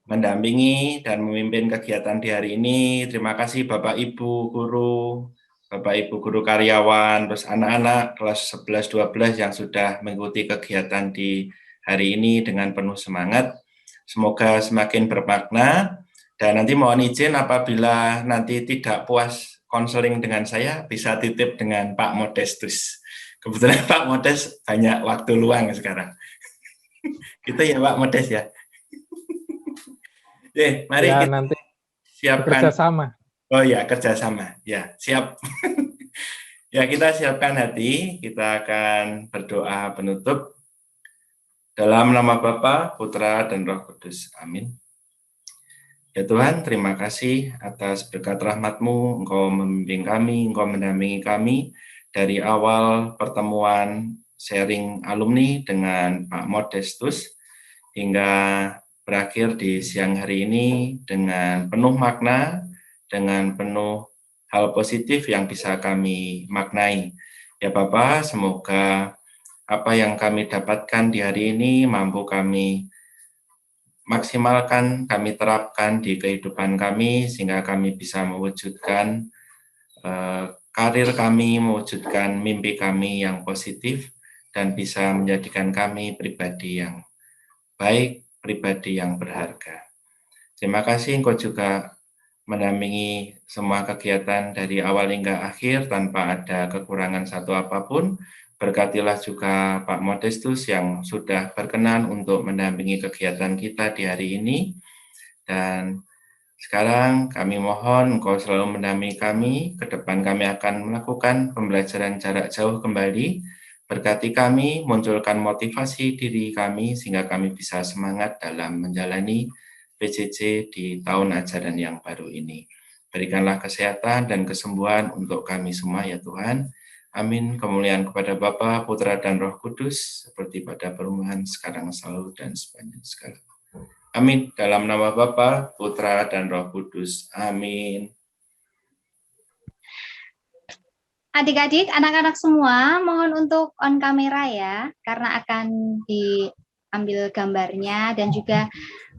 mendampingi dan memimpin kegiatan di hari ini. Terima kasih Bapak Ibu Guru, Bapak Ibu Guru karyawan, terus anak-anak kelas 11-12 yang sudah mengikuti kegiatan di hari ini dengan penuh semangat. Semoga semakin bermakna, dan nanti mohon izin apabila nanti tidak puas konseling dengan saya, bisa titip dengan Pak Modestus. Kebetulan Pak Modes banyak waktu luang sekarang. Gitu ya Pak Modes ya. Mari ya, kita nanti siapkan kerjasama. Oh ya, kerjasama. Ya, siap. Ya, kita siapkan hati. Kita akan berdoa penutup. Dalam nama Bapa, Putra, dan Roh Kudus. Amin. Ya Tuhan, terima kasih atas berkat rahmat-Mu. Engkau membimbing kami, Engkau mendampingi kami dari awal pertemuan sharing alumni dengan Pak Modestus hingga berakhir di siang hari ini dengan penuh makna, dengan penuh hal positif yang bisa kami maknai. Ya Bapak, semoga apa yang kami dapatkan di hari ini mampu kami maksimalkan, kami terapkan di kehidupan kami, sehingga kami bisa mewujudkan karir kami, mewujudkan mimpi kami yang positif, dan bisa menjadikan kami pribadi yang baik, pribadi yang berharga. Terima kasih Engkau juga mendampingi semua kegiatan dari awal hingga akhir tanpa ada kekurangan satu apapun. Berkatilah juga Pak Modestus yang sudah berkenan untuk mendampingi kegiatan kita di hari ini. Dan sekarang kami mohon Engkau selalu mendampingi kami. Ke depan kami akan melakukan pembelajaran jarak jauh kembali. Berkati kami, munculkan motivasi diri kami sehingga kami bisa semangat dalam menjalani PJJ di tahun ajaran yang baru ini. Berikanlah kesehatan dan kesembuhan untuk kami semua ya Tuhan. Amin. Kemuliaan kepada Bapa, Putra, dan Roh Kudus, seperti pada permulaan, sekarang, selalu, dan sepanjang segala. Amin. Dalam nama Bapa, Putra, dan Roh Kudus. Amin. Adik-adik, anak-anak semua, mohon untuk on kamera ya, karena akan diambil gambarnya, dan juga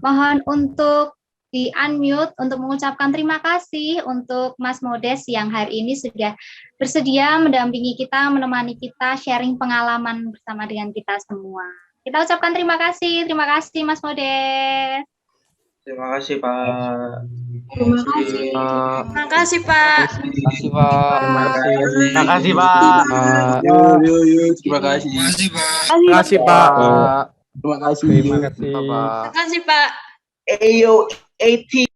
mohon untuk di-unmute untuk mengucapkan terima kasih untuk Mas Modes yang hari ini sudah bersedia mendampingi kita, menemani kita, sharing pengalaman bersama dengan kita semua. Kita ucapkan terima kasih Mas Modes. Terima kasih, Pak. Terima kasih. Terima kasih, Pak. Terima kasih, Pak. Terima kasih, Pak. Terima kasih. Terima kasih, Pak. Terima kasih. Terima kasih. Terima kasih, Pak. Ayo, 80.